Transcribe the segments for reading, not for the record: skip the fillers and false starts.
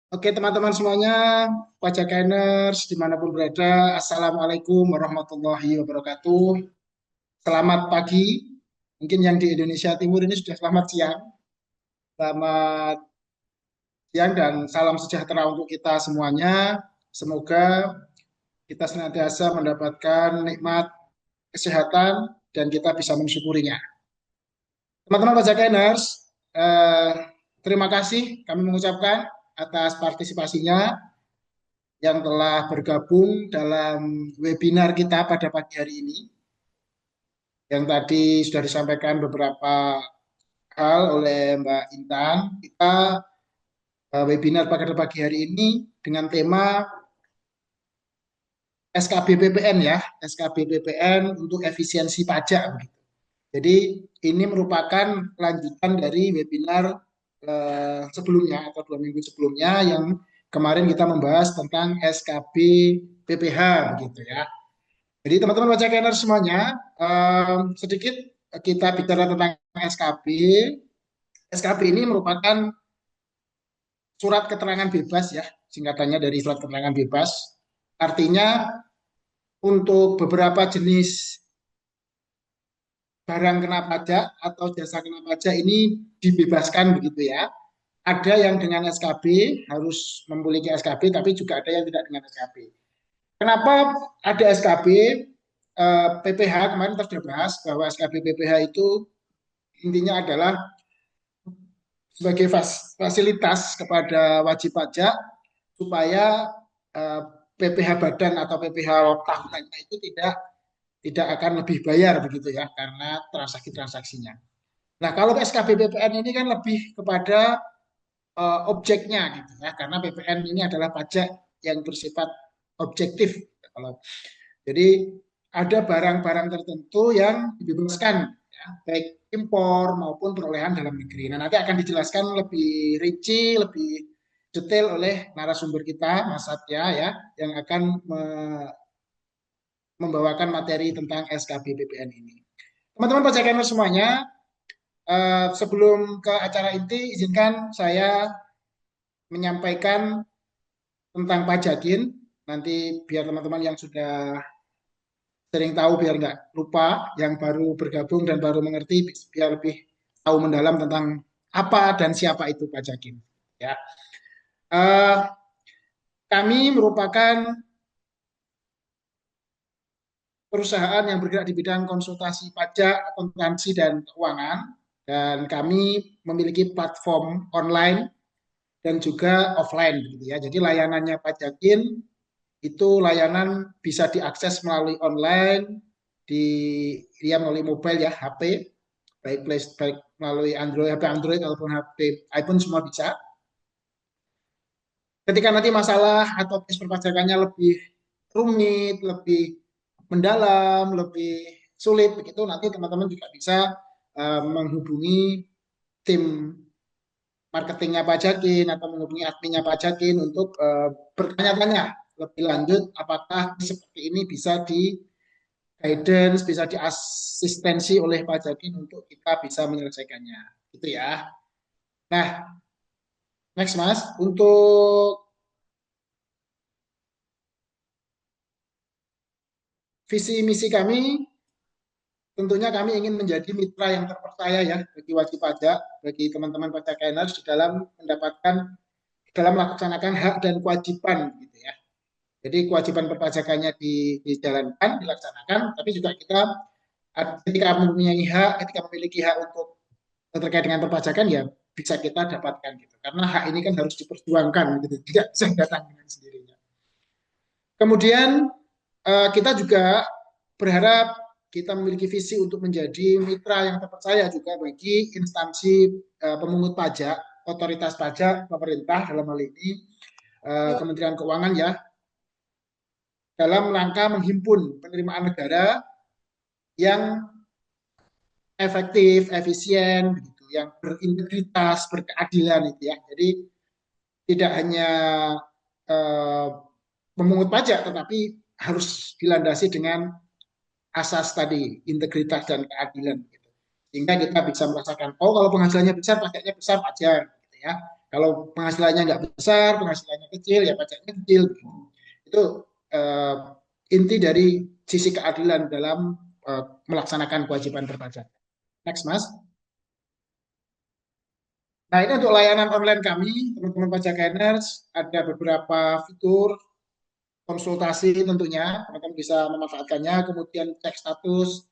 Oke teman-teman semuanya, Pajakaners dimanapun berada, Assalamualaikum warahmatullahi wabarakatuh. Selamat pagi, mungkin yang di Indonesia Timur ini sudah selamat siang. Selamat siang dan salam sejahtera untuk kita semuanya. Semoga kita senantiasa mendapatkan nikmat kesehatan dan kita bisa mensyukurinya. Teman-teman Pajakaners, eh, terima kasih kami mengucapkan atas partisipasinya yang telah bergabung dalam webinar kita pada pagi hari ini. Yang tadi sudah disampaikan beberapa hal oleh Mbak Intan. Kita webinar pada pagi hari ini dengan tema SKB PPN ya, SKB PPN untuk efisiensi pajak. Jadi ini merupakan lanjutan dari webinar sebelumnya atau 2 minggu sebelumnya yang kemarin kita membahas tentang SKB PPH begitu ya. Jadi teman-teman baca scanner semuanya, sedikit kita bicara tentang SKB. SKB ini merupakan surat keterangan bebas ya, singkatannya dari surat keterangan bebas. Artinya untuk beberapa jenis barang kena pajak atau jasa kena pajak ini dibebaskan begitu ya. Ada yang dengan SKB harus memiliki SKB, tapi juga ada yang tidak dengan SKB. Kenapa ada SKB? PPH kemarin kita sudah bahas bahwa SKB PPH itu intinya adalah sebagai fasilitas kepada wajib pajak supaya PPH badan atau PPH tahunannya itu tidak akan lebih bayar begitu ya karena transaksinya. Nah kalau SKB PPN ini kan lebih kepada objeknya gitu ya karena PPN ini adalah pajak yang bersifat objektif. Kalau jadi ada barang-barang tertentu yang dibebaskan, ya, baik impor maupun perolehan dalam negeri. Nah, nanti akan dijelaskan lebih rinci, lebih detail oleh narasumber kita, Mas Satya, ya, yang akan membawakan materi tentang SKB BPN ini. Teman-teman pajakannya semuanya, sebelum ke acara inti, izinkan saya menyampaikan tentang pajakin. Nanti biar teman-teman yang sudah sering tahu biar nggak lupa, yang baru bergabung dan baru mengerti biar lebih tahu mendalam tentang apa dan siapa itu pajakin. Ya, uh, kami merupakan perusahaan yang bergerak di bidang konsultasi pajak, akuntansi dan keuangan, dan kami memiliki platform online dan juga offline, gitu ya. Jadi layanannya pajakin itu layanan bisa diakses melalui online di dia melalui mobile ya HP baik melalui Android HP Android ataupun HP iPhone semua bisa. Ketika nanti masalah atau case perpajakannya lebih rumit, lebih mendalam, lebih sulit begitu nanti teman-teman juga bisa menghubungi tim marketingnya pajakin atau menghubungi adminnya pajakin untuk bertanya-tanya lebih lanjut apakah seperti ini bisa di guidance, bisa diasistensi oleh pajakin untuk kita bisa menyelesaikannya. Gitu ya. Nah, next Mas, untuk visi misi kami tentunya kami ingin menjadi mitra yang terpercaya ya bagi wajib pajak, bagi teman-teman pajakaners di dalam mendapatkan dalam melaksanakan hak dan kewajiban gitu ya. Jadi kewajiban perpajakannya dijalankan, dilaksanakan, tapi juga kita ketika mempunyai hak, ketika memiliki hak untuk terkait dengan perpajakan ya bisa kita dapatkan gitu. Karena hak ini kan harus diperjuangkan gitu, tidak bisa datang dengan sendirinya. Kemudian kita juga berharap kita memiliki visi untuk menjadi mitra yang terpercaya juga bagi instansi pemungut pajak, otoritas pajak, pemerintah dalam hal ini Kementerian Keuangan ya, dalam rangka menghimpun penerimaan negara yang efektif, efisien, begitu, yang berintegritas, berkeadilan itu ya. Jadi tidak hanya eh, memungut pajak, tetapi harus dilandasi dengan asas tadi, integritas dan keadilan. Gitu. Sehingga kita bisa merasakan, oh kalau penghasilannya besar, pajaknya besar, wajar. Gitu ya. Kalau penghasilannya nggak besar, penghasilannya kecil, ya pajaknya kecil. Itu uh, inti dari sisi keadilan dalam melaksanakan kewajiban berpajak. Next, Mas. Nah, ini untuk layanan online kami, teman-teman pajakeners, ada beberapa fitur konsultasi tentunya, teman-teman bisa memanfaatkannya, kemudian cek status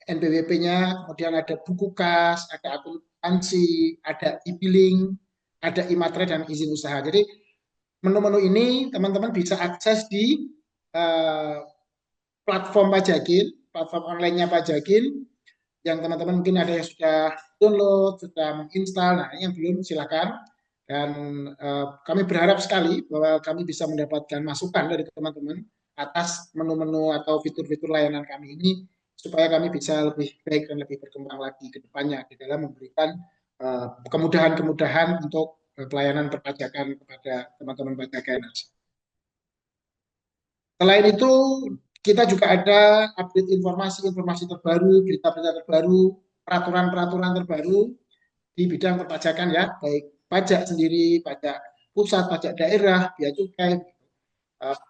NPWP-nya, kemudian ada buku kas, ada akuntansi, ada e-billing, ada e-matre dan izin usaha. Jadi menu-menu ini teman-teman bisa akses di uh, platform Pajakin, platform online-nya Pajakin, yang teman-teman mungkin ada yang sudah download, sudah menginstal, nah ini yang belum silakan. Dan kami berharap sekali bahwa kami bisa mendapatkan masukan dari teman-teman atas menu-menu atau fitur-fitur layanan kami ini supaya kami bisa lebih baik dan lebih berkembang lagi ke depannya di dalam memberikan kemudahan-kemudahan untuk pelayanan perpajakan kepada teman-teman pajakan. Selain itu, kita juga ada update informasi-informasi terbaru, berita-berita terbaru, peraturan-peraturan terbaru di bidang perpajakan ya, baik pajak sendiri, pajak pusat, pajak daerah, bea cukai,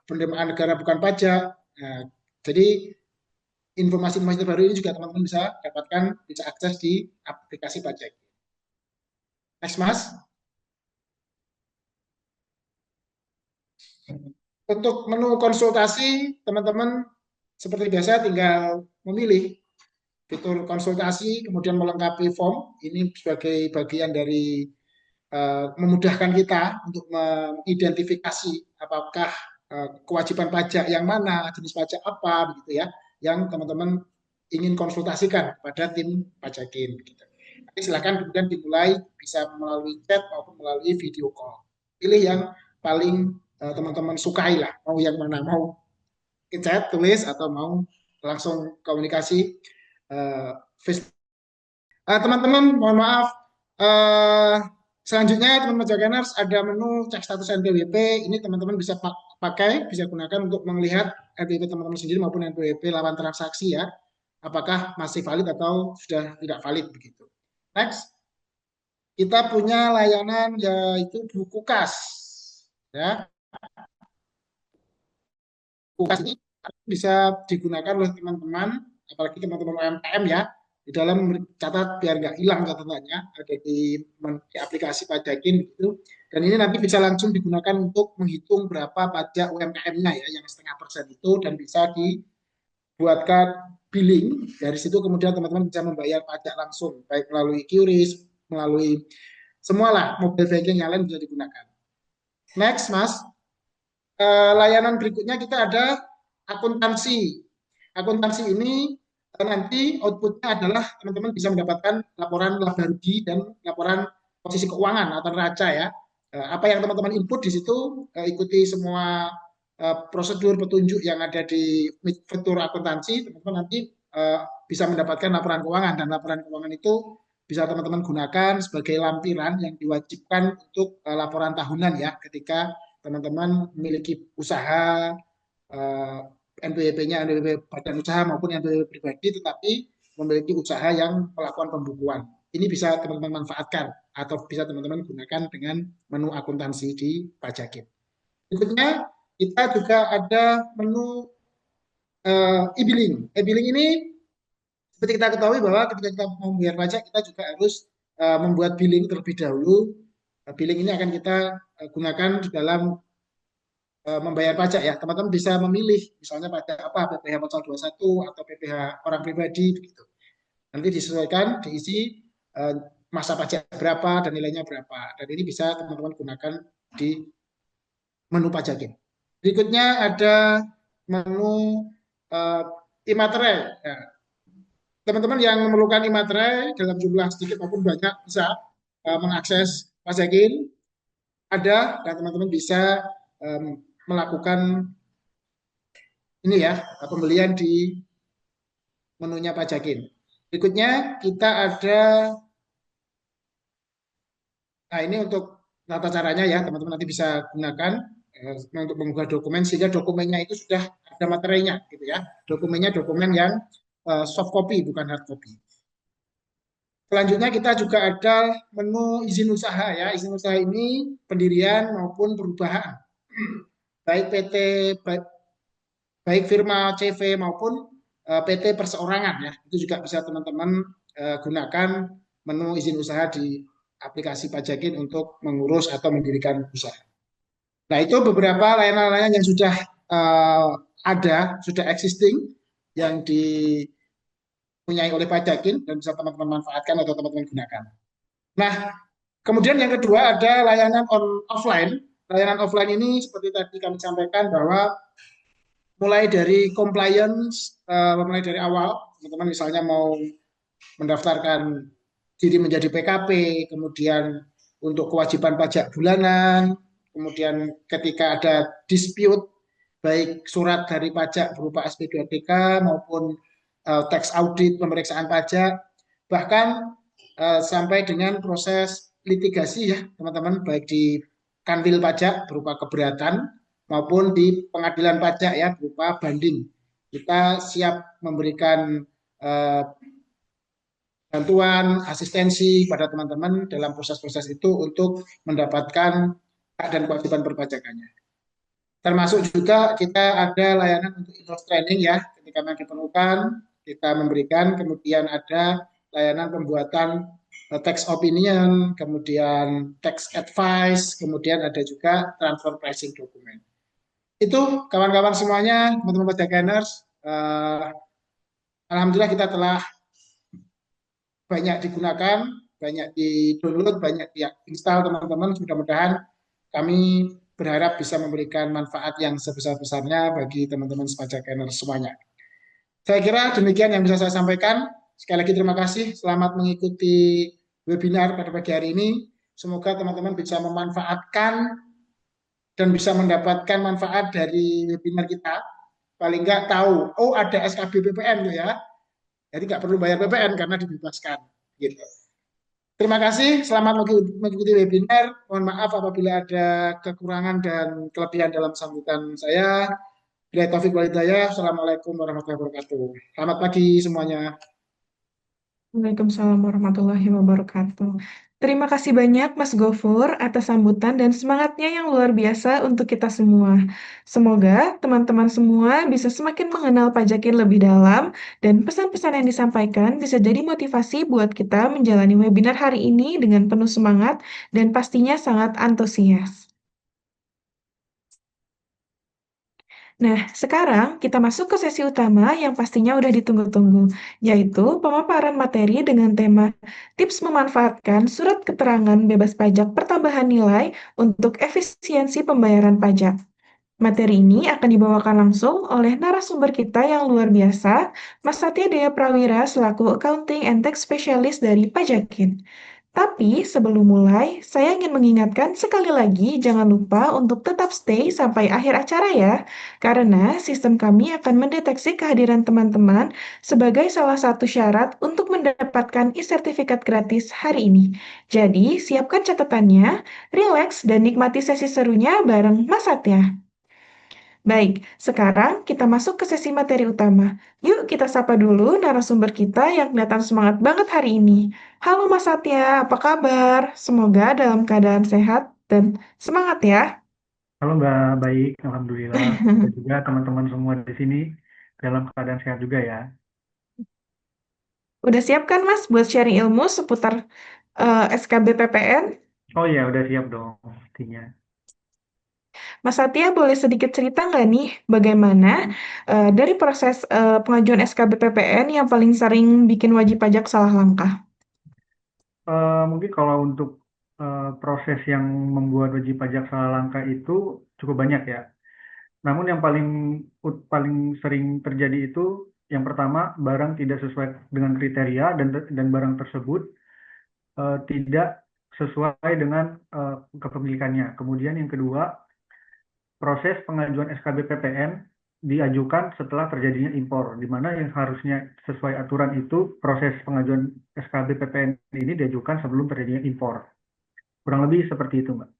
penerimaan negara bukan pajak. Nah, jadi informasi-informasi terbaru ini juga teman-teman bisa dapatkan, bisa akses di aplikasi pajak. Next, Mas. Untuk menu konsultasi, teman-teman seperti biasa tinggal memilih fitur konsultasi, kemudian melengkapi form. Ini sebagai bagian dari memudahkan kita untuk mengidentifikasi apakah kewajiban pajak yang mana, jenis pajak apa, begitu ya, yang teman-teman ingin konsultasikan pada tim pajakin. Gitu. Nanti silakan kemudian dimulai bisa melalui chat maupun melalui video call. Pilih yang paling teman-teman sukai lah, mau yang mana, mau chat, tulis, atau mau langsung komunikasi face. Teman-teman, mohon maaf. Uh, Selanjutnya, teman-teman Jaganers, ada menu cek status NPWP. Ini teman-teman bisa pakai, bisa gunakan untuk melihat NPWP teman-teman sendiri maupun NPWP lawan transaksi ya. Apakah masih valid atau sudah tidak valid begitu. Next, kita punya layanan yaitu buku kas. Ya, buku kas ini bisa digunakan oleh teman-teman, apalagi teman-teman UMKM ya, di dalam catat biar nggak hilang catatannya ada di aplikasi pajakin gitu. Dan ini nanti bisa langsung digunakan untuk menghitung berapa pajak UMKM-nya ya, yang 0,5% itu, dan bisa dibuatkan billing. Dari situ kemudian teman-teman bisa membayar pajak langsung, baik melalui QRIS, melalui semualah mobile banking yang lain bisa digunakan. Next, Mas. Layanan berikutnya kita ada akuntansi. Akuntansi ini nanti outputnya adalah teman-teman bisa mendapatkan laporan laba rugi dan laporan posisi keuangan atau neraca ya. Apa yang teman-teman input di situ ikuti semua prosedur petunjuk yang ada di fitur akuntansi, teman-teman nanti bisa mendapatkan laporan keuangan, dan laporan keuangan itu bisa teman-teman gunakan sebagai lampiran yang diwajibkan untuk laporan tahunan ya, ketika teman-teman memiliki usaha NPWP-nya NPWP badan usaha maupun NPWP pribadi, tetapi memiliki usaha yang melakukan pembukuan. Ini bisa teman-teman manfaatkan atau bisa teman-teman gunakan dengan menu akuntansi di Pajakit. Berikutnya kita juga ada menu e-billing. E-billing ini seperti kita ketahui bahwa ketika kita membayar pajak kita juga harus membuat billing terlebih dahulu. Billing ini akan kita gunakan di dalam membayar pajak ya. Teman-teman bisa memilih misalnya pajak apa, PPh pasal 21 atau PPh orang pribadi begitu. Nanti disesuaikan, diisi masa pajak berapa dan nilainya berapa. Dan ini bisa teman-teman gunakan di menu pajakin. Berikutnya ada menu e-materai. Ya. Teman-teman yang memerlukan e-materai dalam jumlah sedikit maupun banyak bisa mengakses pajakin. Ada, dan teman-teman bisa melakukan ini ya, pembelian di menunya pajakin. Berikutnya kita ada, nah ini untuk tata caranya ya, teman-teman nanti bisa gunakan untuk mengunggah dokumen, sehingga dokumennya itu sudah ada materinya gitu ya. Dokumennya dokumen yang soft copy bukan hard copy. Selanjutnya kita juga ada menu izin usaha ya. Izin usaha ini pendirian maupun perubahan. Baik PT, baik firma CV maupun PT perseorangan ya. Itu juga bisa teman-teman gunakan menu izin usaha di aplikasi Pajakin untuk mengurus atau mendirikan usaha. Nah, itu beberapa layanan-layanan yang sudah ada, sudah existing, yang dipunyai oleh Pajakin dan bisa teman-teman manfaatkan atau teman-teman gunakan. Nah, kemudian yang kedua ada layanan offline. Layanan offline ini seperti tadi kami sampaikan bahwa mulai dari compliance, mulai dari awal, teman-teman misalnya mau mendaftarkan diri menjadi PKP, kemudian untuk kewajiban pajak bulanan, kemudian ketika ada dispute, baik surat dari pajak berupa SP2TK maupun tax audit pemeriksaan pajak, bahkan sampai dengan proses litigasi ya teman-teman, baik di kanwil pajak berupa keberatan maupun di pengadilan pajak ya berupa banding. Kita siap memberikan eh, bantuan, asistensi pada teman-teman dalam proses-proses itu untuk mendapatkan hak dan kewajiban perpajakannya. Termasuk juga kita ada layanan untuk in-house training ya, ketika memang diperlukan kita memberikan, kemudian ada layanan pembuatan tax opinion, kemudian tax advice, kemudian ada juga transfer pricing dokumen. Itu kawan-kawan semuanya, teman-teman pajakaners, alhamdulillah kita telah banyak digunakan, banyak di-download, banyak di-install teman-teman. Mudah-mudahan kami berharap bisa memberikan manfaat yang sebesar-besarnya bagi teman-teman sepajakener semuanya. Saya kira demikian yang bisa saya sampaikan. Sekali lagi terima kasih. Selamat mengikuti webinar pada pagi hari ini. Semoga teman-teman bisa memanfaatkan dan bisa mendapatkan manfaat dari webinar kita. Paling nggak tahu, oh ada SKB PPN tuh ya. Jadi nggak perlu bayar PPN karena dibebaskan. Gitu. Terima kasih, selamat mengikuti webinar. Mohon maaf apabila ada kekurangan dan kelebihan dalam sambutan saya. Bila taufik walhidayah, Assalamualaikum warahmatullahi wabarakatuh. Selamat pagi semuanya. Waalaikumsalam warahmatullahi wabarakatuh. Terima kasih banyak Mas Gofur atas sambutan dan semangatnya yang luar biasa untuk kita semua. Semoga teman-teman semua bisa semakin mengenal pajakin lebih dalam dan pesan-pesan yang disampaikan bisa jadi motivasi buat kita menjalani webinar hari ini dengan penuh semangat dan pastinya sangat antusias. Nah, sekarang kita masuk ke sesi utama yang pastinya udah ditunggu-tunggu, yaitu pemaparan materi dengan tema tips memanfaatkan surat keterangan bebas pajak pertambahan nilai untuk efisiensi pembayaran pajak. Materi ini akan dibawakan langsung oleh narasumber kita yang luar biasa, Mas Satya Dea Prawira selaku Accounting and Tax Specialist dari Pajakin. Tapi sebelum mulai, saya ingin mengingatkan sekali lagi jangan lupa untuk tetap stay sampai akhir acara ya, karena sistem kami akan mendeteksi kehadiran teman-teman sebagai salah satu syarat untuk mendapatkan e-sertifikat gratis hari ini. Jadi, siapkan catatannya, relax, dan nikmati sesi serunya bareng Mas Satya. Baik, sekarang kita masuk ke sesi materi utama. Yuk kita sapa dulu narasumber kita yang kelihatan semangat banget hari ini. Halo Mas Satya, apa kabar? Semoga dalam keadaan sehat dan semangat ya. Halo Mbak, baik, Alhamdulillah. Semoga juga teman-teman semua di sini dalam keadaan sehat juga ya. Udah siap kan Mas buat sharing ilmu seputar SKB PPN? Oh ya, udah siap dong pastinya. Mas Satya boleh sedikit cerita nggak nih bagaimana dari proses pengajuan SKB PPN yang paling sering bikin wajib pajak salah langkah? Mungkin kalau untuk proses yang membuat wajib pajak salah langkah itu cukup banyak ya. Namun yang paling sering terjadi itu yang pertama barang tidak sesuai dengan kriteria dan barang tersebut tidak sesuai dengan kepemilikannya. Kemudian yang kedua, proses pengajuan SKB PPN diajukan setelah terjadinya impor, di mana yang harusnya sesuai aturan itu proses pengajuan SKB PPN ini diajukan sebelum terjadinya impor. Kurang lebih seperti itu, Mbak.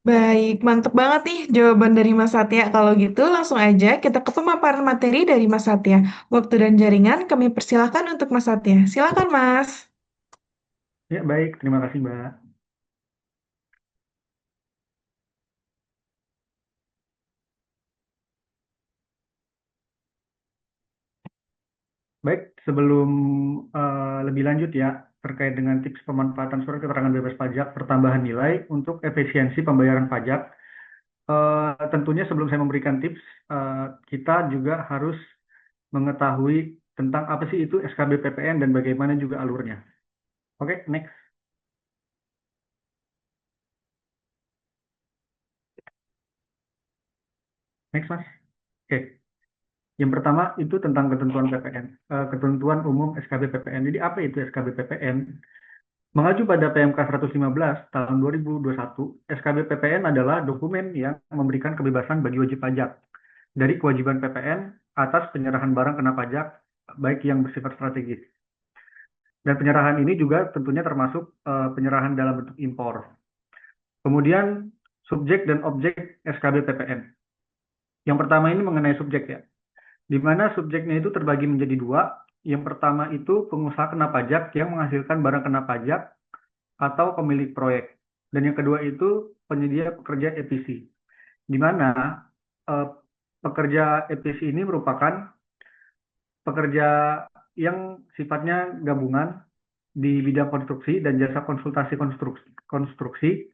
Baik, mantep banget nih jawaban dari Mas Satya. Kalau gitu langsung aja kita ke pemaparan materi dari Mas Satya. Waktu dan jaringan kami persilahkan untuk Mas Satya. Silakan Mas. Ya, baik. Terima kasih, Mbak. Baik, sebelum lebih lanjut ya, terkait dengan tips pemanfaatan surat keterangan bebas pajak pertambahan nilai untuk efisiensi pembayaran pajak, tentunya sebelum saya memberikan tips, kita juga harus mengetahui tentang apa sih itu SKB PPN dan bagaimana juga alurnya. Oke, next. Next, Mas. Oke. Yang pertama itu tentang ketentuan PPN, ketentuan umum SKB PPN. Jadi apa itu SKB PPN? Mengacu pada PMK 115 tahun 2021, SKB PPN adalah dokumen yang memberikan kebebasan bagi wajib pajak dari kewajiban PPN atas penyerahan barang kena pajak, baik yang bersifat strategis. Dan penyerahan ini juga tentunya termasuk penyerahan dalam bentuk impor. Kemudian subjek dan objek SKB PPN. Yang pertama ini mengenai subjek ya, di mana subjeknya itu terbagi menjadi dua. Yang pertama itu pengusaha kena pajak yang menghasilkan barang kena pajak atau pemilik proyek. Dan yang kedua itu penyedia pekerja EPC, di mana eh, pekerja EPC ini merupakan pekerja yang sifatnya gabungan di bidang konstruksi dan jasa konsultasi konstruksi,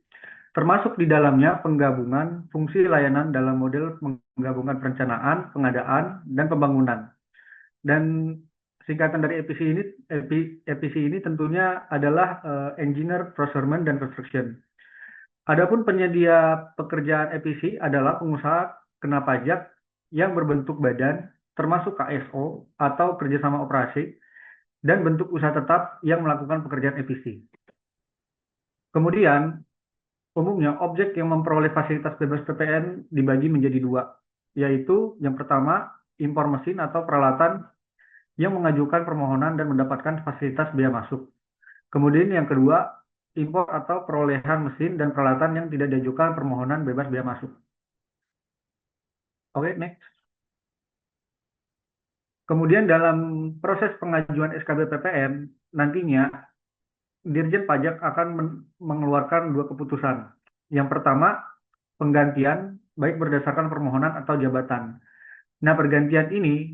termasuk di dalamnya penggabungan fungsi layanan dalam model penggabungan perencanaan, pengadaan, dan pembangunan. Dan singkatan dari EPC ini tentunya adalah Engineer, Procurement, dan Construction. Adapun penyedia pekerjaan EPC adalah pengusaha kena pajak yang berbentuk badan, termasuk KSO atau kerjasama operasi, dan bentuk usaha tetap yang melakukan pekerjaan EPC. Kemudian, umumnya objek yang memperoleh fasilitas bebas PPN dibagi menjadi dua, yaitu yang pertama, impor mesin atau peralatan yang mengajukan permohonan dan mendapatkan fasilitas bea masuk. Kemudian yang kedua, impor atau perolehan mesin dan peralatan yang tidak diajukan permohonan bebas bea masuk. Oke, next. Kemudian dalam proses pengajuan SKB PPN, nantinya Dirjen Pajak akan mengeluarkan dua keputusan. Yang pertama, penggantian baik berdasarkan permohonan atau jabatan. Nah, pergantian ini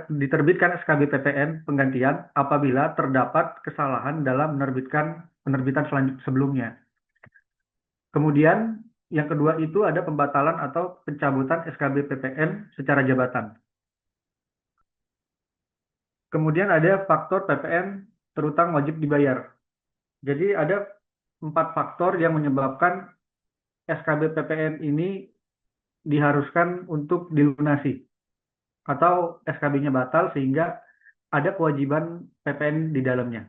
diterbitkan SKB PPN penggantian apabila terdapat kesalahan dalam penerbitan sebelumnya. Kemudian, yang kedua itu ada pembatalan atau pencabutan SKB PPN secara jabatan. Kemudian ada faktor PPN terutang wajib dibayar. Jadi ada 4 faktor yang menyebabkan SKB PPN ini diharuskan untuk dilunasi atau SKB-nya batal sehingga ada kewajiban PPN di dalamnya.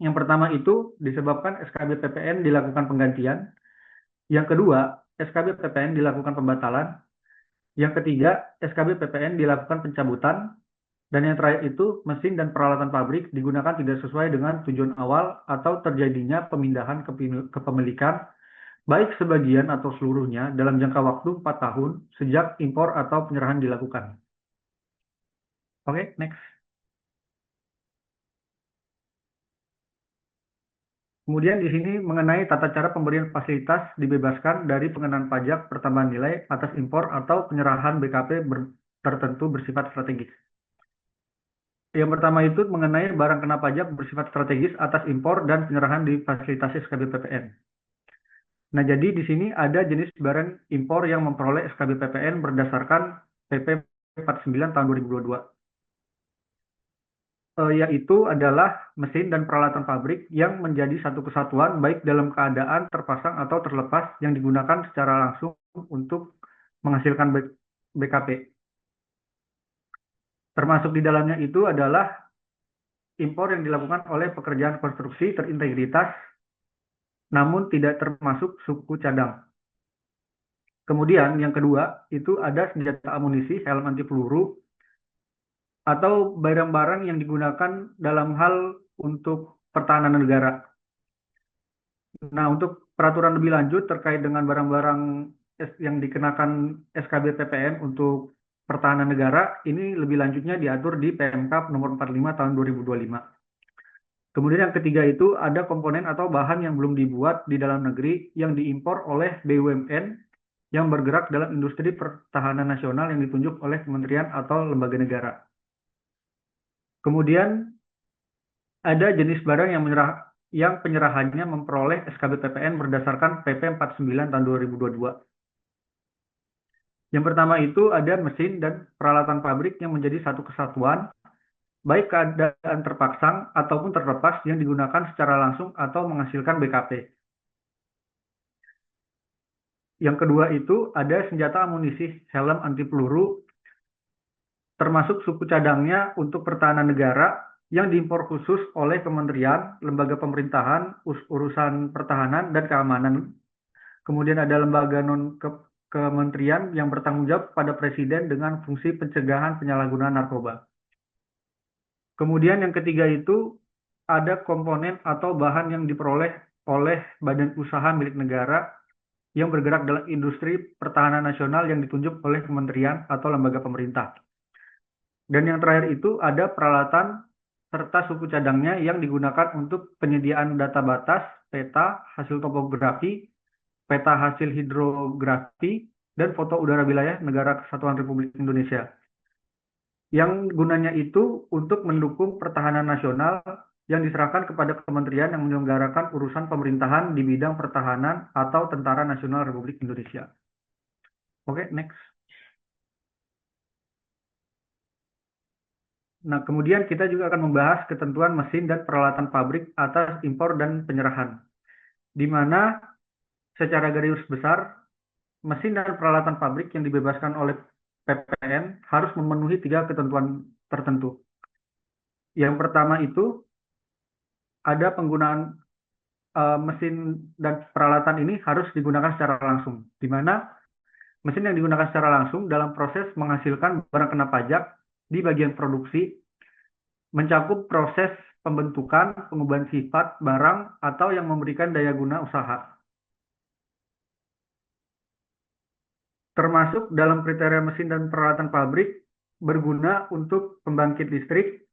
Yang pertama itu disebabkan SKB PPN dilakukan penggantian. Yang kedua, SKB PPN dilakukan pembatalan. Yang ketiga, SKB PPN dilakukan pencabutan. Dan yang terakhir itu, mesin dan peralatan pabrik digunakan tidak sesuai dengan tujuan awal atau terjadinya pemindahan kepemilikan, baik sebagian atau seluruhnya dalam jangka waktu 4 tahun sejak impor atau penyerahan dilakukan. Oke, next. Kemudian di sini mengenai tata cara pemberian fasilitas dibebaskan dari pengenaan pajak pertambahan nilai atas impor atau penyerahan BKP tertentu bersifat strategis. Yang pertama itu mengenai barang kena pajak bersifat strategis atas impor dan penyerahan difasilitasi SKB PPN. Nah, jadi di sini ada jenis barang impor yang memperoleh SKB PPN berdasarkan PP 49 tahun 2022. Yaitu adalah mesin dan peralatan pabrik yang menjadi satu kesatuan baik dalam keadaan terpasang atau terlepas yang digunakan secara langsung untuk menghasilkan BKP. Termasuk di dalamnya itu adalah impor yang dilakukan oleh pekerjaan konstruksi terintegritas namun tidak termasuk suku cadang. Kemudian yang kedua itu ada senjata amunisi, helm anti peluru, atau barang-barang yang digunakan dalam hal untuk pertahanan negara. Nah, untuk peraturan lebih lanjut terkait dengan barang-barang yang dikenakan SKB PPN untuk pertahanan negara, ini lebih lanjutnya diatur di PMK nomor 45 tahun 2025. Kemudian yang ketiga itu ada komponen atau bahan yang belum dibuat di dalam negeri yang diimpor oleh BUMN yang bergerak dalam industri pertahanan nasional yang ditunjuk oleh kementerian atau lembaga negara. Kemudian ada jenis barang yang penyerahannya memperoleh SKB PPN berdasarkan PP 49 tahun 2022. Yang pertama itu ada mesin dan peralatan pabrik yang menjadi satu kesatuan, baik keadaan terpasang ataupun terlepas yang digunakan secara langsung atau menghasilkan BKP. Yang kedua itu ada senjata amunisi, helm anti peluru, termasuk suku cadangnya untuk pertahanan negara yang diimpor khusus oleh kementerian, lembaga pemerintahan, urusan pertahanan dan keamanan. Kemudian ada lembaga kementerian yang bertanggung jawab pada presiden dengan fungsi pencegahan penyalahgunaan narkoba. Kemudian yang ketiga itu ada komponen atau bahan yang diperoleh oleh badan usaha milik negara yang bergerak dalam industri pertahanan nasional yang ditunjuk oleh kementerian atau lembaga pemerintah. Dan yang terakhir itu ada peralatan serta suku cadangnya yang digunakan untuk penyediaan data batas, peta, hasil topografi, peta hasil hidrografi, dan foto udara wilayah Negara Kesatuan Republik Indonesia. Yang gunanya itu untuk mendukung pertahanan nasional yang diserahkan kepada kementerian yang menyelenggarakan urusan pemerintahan di bidang pertahanan atau Tentara Nasional Republik Indonesia. Oke, next. Nah, kemudian kita juga akan membahas ketentuan mesin dan peralatan pabrik atas impor dan penyerahan, di mana secara garis besar mesin dan peralatan pabrik yang dibebaskan oleh PPN harus memenuhi 3 ketentuan tertentu. Yang pertama itu ada penggunaan mesin dan peralatan ini harus digunakan secara langsung, di mana mesin yang digunakan secara langsung dalam proses menghasilkan barang kena pajak di bagian produksi mencakup proses pembentukan, pengubahan sifat barang, atau yang memberikan daya guna usaha. Termasuk dalam kriteria mesin dan peralatan pabrik berguna untuk pembangkit listrik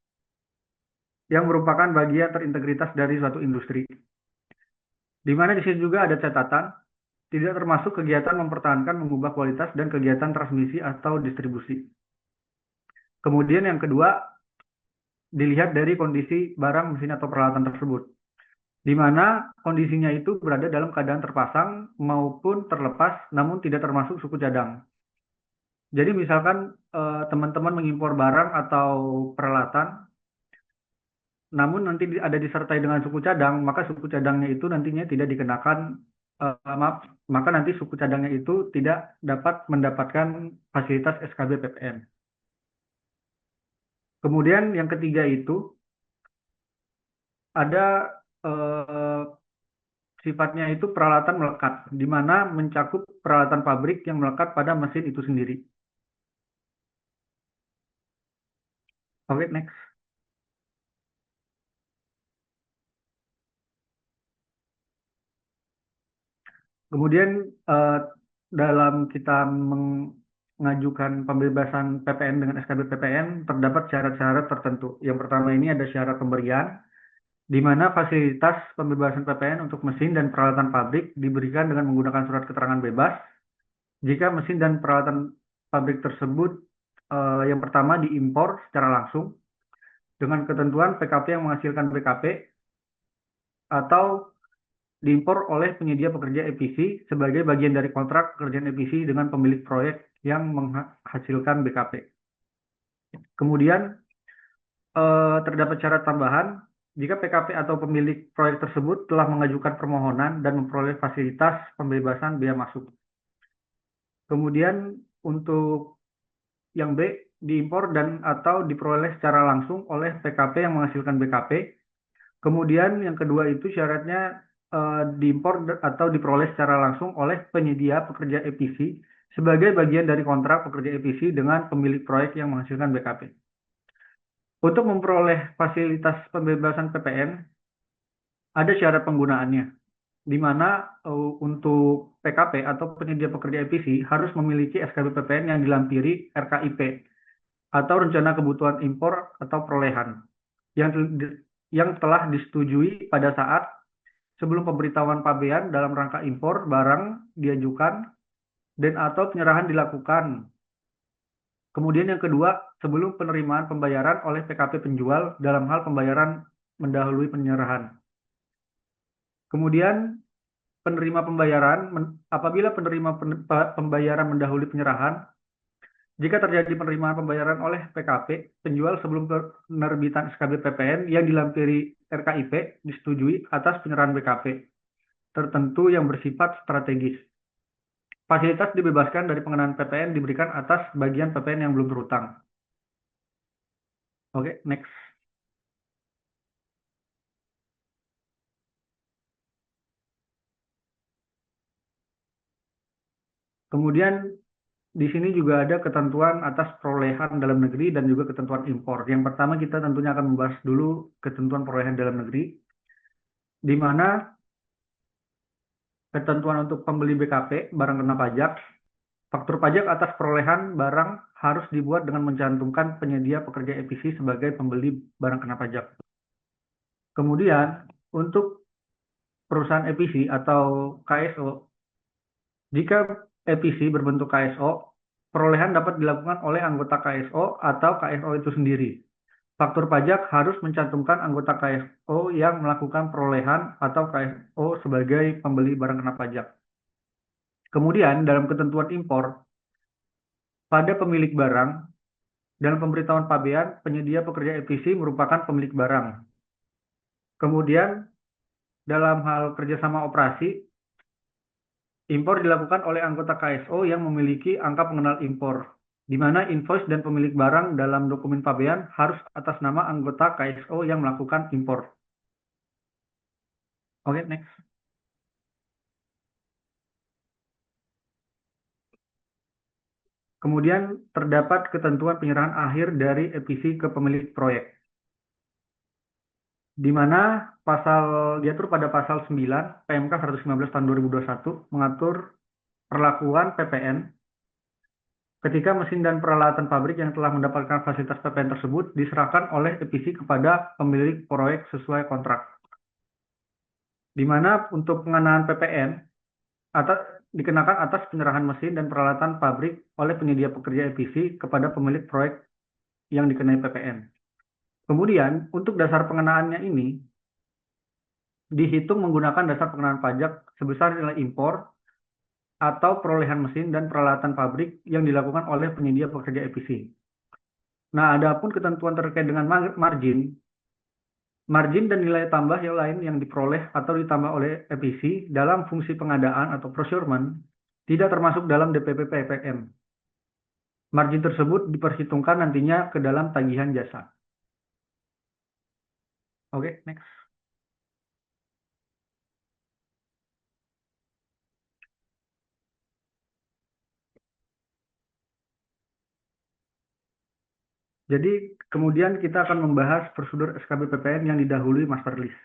yang merupakan bagian terintegritas dari suatu industri. Di mana di sini juga ada catatan, tidak termasuk kegiatan mempertahankan, mengubah kualitas, dan kegiatan transmisi atau distribusi. Kemudian yang kedua, dilihat dari kondisi barang, mesin, atau peralatan tersebut, di mana kondisinya itu berada dalam keadaan terpasang maupun terlepas, namun tidak termasuk suku cadang. Jadi misalkan teman-teman mengimpor barang atau peralatan, namun nanti ada disertai dengan suku cadang, maka suku cadangnya itu nantinya tidak dikenakan, maka nanti suku cadangnya itu tidak dapat mendapatkan fasilitas SKB PPN. Kemudian yang ketiga itu ada sifatnya itu peralatan melekat, di mana mencakup peralatan pabrik yang melekat pada mesin itu sendiri. Oke, next. Kemudian dalam kita mengajukan pembebasan PPN dengan SKB PPN terdapat syarat-syarat tertentu. Yang pertama ini ada syarat pemberian, di mana fasilitas pembebasan PPN untuk mesin dan peralatan pabrik diberikan dengan menggunakan surat keterangan bebas jika mesin dan peralatan pabrik tersebut yang pertama diimpor secara langsung dengan ketentuan PKP yang menghasilkan BKP atau diimpor oleh penyedia pekerja EPC sebagai bagian dari kontrak pekerjaan EPC dengan pemilik proyek yang menghasilkan BKP. Kemudian terdapat syarat tambahan jika PKP atau pemilik proyek tersebut telah mengajukan permohonan dan memperoleh fasilitas pembebasan bea masuk. Kemudian untuk yang B, diimpor dan atau diperoleh secara langsung oleh PKP yang menghasilkan BKP. Kemudian yang kedua itu syaratnya diimpor atau diperoleh secara langsung oleh penyedia pekerja EPC sebagai bagian dari kontrak pekerja EPC dengan pemilik proyek yang menghasilkan BKP. Untuk memperoleh fasilitas pembebasan PPN, ada syarat penggunaannya, di mana untuk PKP atau penyedia pekerja EPC harus memiliki SKB PPN yang dilampiri RKIP atau Rencana Kebutuhan Impor atau Perolehan yang telah disetujui pada saat sebelum pemberitahuan pabean dalam rangka impor barang diajukan dan atau penyerahan dilakukan. Kemudian yang kedua, sebelum penerimaan pembayaran oleh PKP penjual dalam hal pembayaran mendahului penyerahan. Kemudian penerima pembayaran, apabila penerima pembayaran mendahului penyerahan, jika terjadi penerimaan pembayaran oleh PKP penjual sebelum penerbitan SKB PPN yang dilampiri RKIP disetujui atas penyerahan BKP tertentu yang bersifat strategis. Fasilitas dibebaskan dari pengenaan PPN diberikan atas bagian PPN yang belum terhutang. Oke, next. Kemudian di sini juga ada ketentuan atas perolehan dalam negeri dan juga ketentuan impor. Yang pertama kita tentunya akan membahas dulu ketentuan perolehan dalam negeri, di mana ketentuan untuk pembeli BKP, barang kena pajak, faktur pajak atas perolehan barang harus dibuat dengan mencantumkan penyedia pekerja EPC sebagai pembeli barang kena pajak. Kemudian untuk perusahaan EPC atau KSO, jika EPC berbentuk KSO, perolehan dapat dilakukan oleh anggota KSO atau KSO itu sendiri. Faktur pajak harus mencantumkan anggota KSO yang melakukan perolehan atau KSO sebagai pembeli barang kena pajak. Kemudian dalam ketentuan impor, pada pemilik barang, dalam pemberitahuan pabean, penyedia pekerja EPC merupakan pemilik barang. Kemudian dalam hal kerjasama operasi, impor dilakukan oleh anggota KSO yang memiliki angka pengenal impor, di mana invoice dan pemilik barang dalam dokumen pabean harus atas nama anggota KSO yang melakukan impor. Oke, next. Kemudian terdapat ketentuan penyerahan akhir dari EPC ke pemilik proyek, di mana diatur pada pasal 9 PMK 119 tahun 2021 mengatur perlakuan PPN ketika mesin dan peralatan pabrik yang telah mendapatkan fasilitas PPN tersebut diserahkan oleh EPC kepada pemilik proyek sesuai kontrak. Di mana untuk pengenaan PPN dikenakan atas penyerahan mesin dan peralatan pabrik oleh penyedia pekerja EPC kepada pemilik proyek yang dikenai PPN. Kemudian untuk dasar pengenaannya ini dihitung menggunakan dasar pengenaan pajak sebesar nilai impor atau perolehan mesin dan peralatan pabrik yang dilakukan oleh penyedia pekerja EPC. Nah, adapun ketentuan terkait dengan margin dan nilai tambah yang lain yang diperoleh atau ditambah oleh EPC dalam fungsi pengadaan atau procurement tidak termasuk dalam DPP PPN. Margin tersebut diperhitungkan nantinya ke dalam tagihan jasa. Oke, next. Jadi kemudian kita akan membahas prosedur SKB PPN yang didahului master list.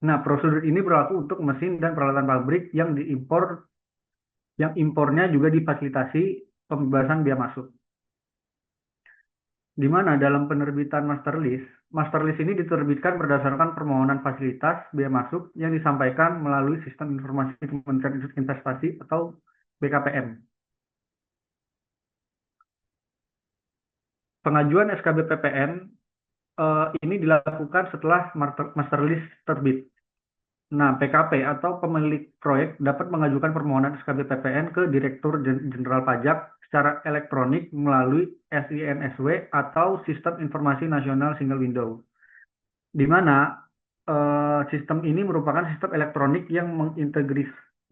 Nah, prosedur ini berlaku untuk mesin dan peralatan pabrik yang diimpor, yang impornya juga difasilitasi pembebasan biaya masuk. Di mana dalam penerbitan master list ini diterbitkan berdasarkan permohonan fasilitas biaya masuk yang disampaikan melalui Sistem Informasi Kementerian Investasi atau BKPM. Pengajuan SKB PPN ini dilakukan setelah master list terbit. Nah, PKP atau pemilik proyek dapat mengajukan permohonan SKB PPN ke Direktur Jenderal Pajak secara elektronik melalui SINSW atau Sistem Informasi Nasional Single Window, di mana sistem ini merupakan sistem elektronik yang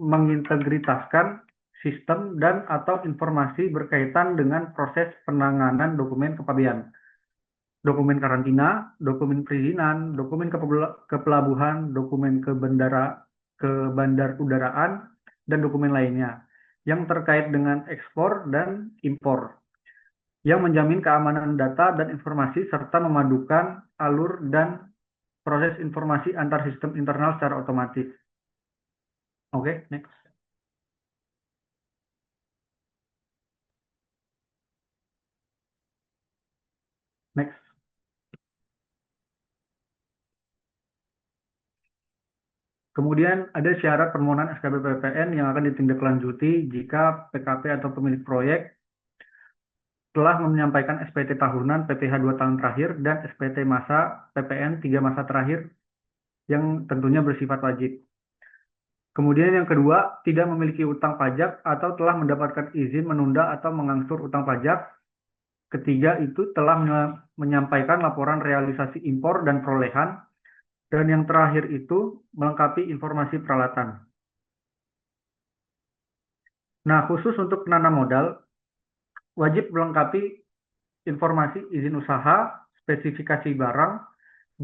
mengintegritaskan sistem dan atau informasi berkaitan dengan proses penanganan dokumen kepabean, dokumen karantina, dokumen perizinan, dokumen kepelabuhan, dokumen ke bandar udaraan, dan dokumen lainnya yang terkait dengan ekspor dan impor, yang menjamin keamanan data dan informasi serta memadukan alur dan proses informasi antar sistem internal secara otomatis. Oke, next. Next. Kemudian ada syarat permohonan SKB PPN yang akan ditindaklanjuti jika PKP atau pemilik proyek telah menyampaikan SPT tahunan PPH 2 tahun terakhir dan SPT masa PPN 3 masa terakhir yang tentunya bersifat wajib. Kemudian yang kedua, tidak memiliki utang pajak atau telah mendapatkan izin menunda atau mengangsur utang pajak. Ketiga itu telah menyampaikan laporan realisasi impor dan perolehan. Dan yang terakhir itu melengkapi informasi peralatan. Nah, khusus untuk penanam modal, wajib melengkapi informasi izin usaha, spesifikasi barang,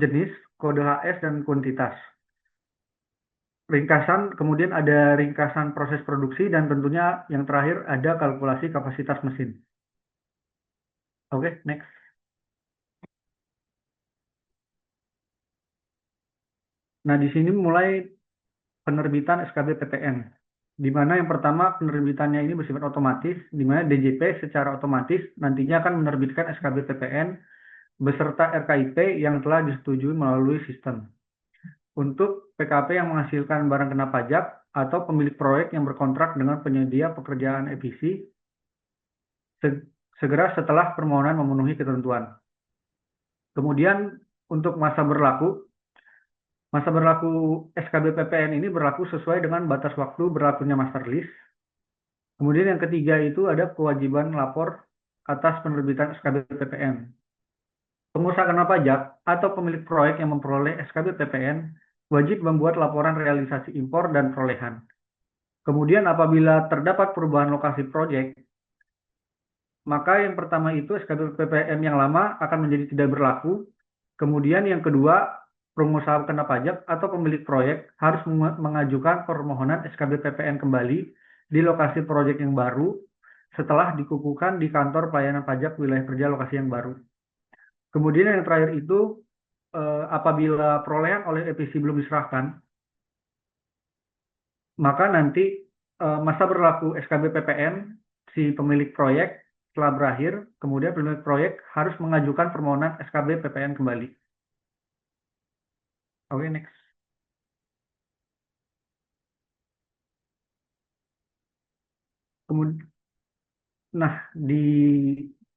jenis, kode HS, dan kuantitas. Ringkasan, kemudian ada ringkasan proses produksi, dan tentunya yang terakhir ada kalkulasi kapasitas mesin. Oke, next. Nah, di sini mulai penerbitan SKB PPN, di mana yang pertama penerbitannya ini bersifat otomatis, di mana DJP secara otomatis nantinya akan menerbitkan SKB PPN beserta RKIP yang telah disetujui melalui sistem. Untuk PKP yang menghasilkan barang kena pajak atau pemilik proyek yang berkontrak dengan penyedia pekerjaan EPC segera setelah permohonan memenuhi ketentuan. Kemudian untuk masa berlaku SKB PPN ini berlaku sesuai dengan batas waktu berlakunya master lease. Kemudian yang ketiga itu ada kewajiban lapor atas penerbitan SKB PPN. Pengusaha kena pajak atau pemilik proyek yang memperoleh SKB PPN wajib membuat laporan realisasi impor dan perolehan. Kemudian apabila terdapat perubahan lokasi proyek, maka yang pertama itu SKB PPN yang lama akan menjadi tidak berlaku. Kemudian yang kedua, pengusaha kena pajak atau pemilik proyek harus mengajukan permohonan SKB PPN kembali di lokasi proyek yang baru setelah dikukuhkan di kantor pelayanan pajak wilayah kerja lokasi yang baru. Kemudian yang terakhir itu, apabila perolehan oleh EPC belum diserahkan, maka nanti masa berlaku SKB PPN si pemilik proyek telah berakhir, kemudian pemilik proyek harus mengajukan permohonan SKB PPN kembali. Oke, next. Kemudian, nah, di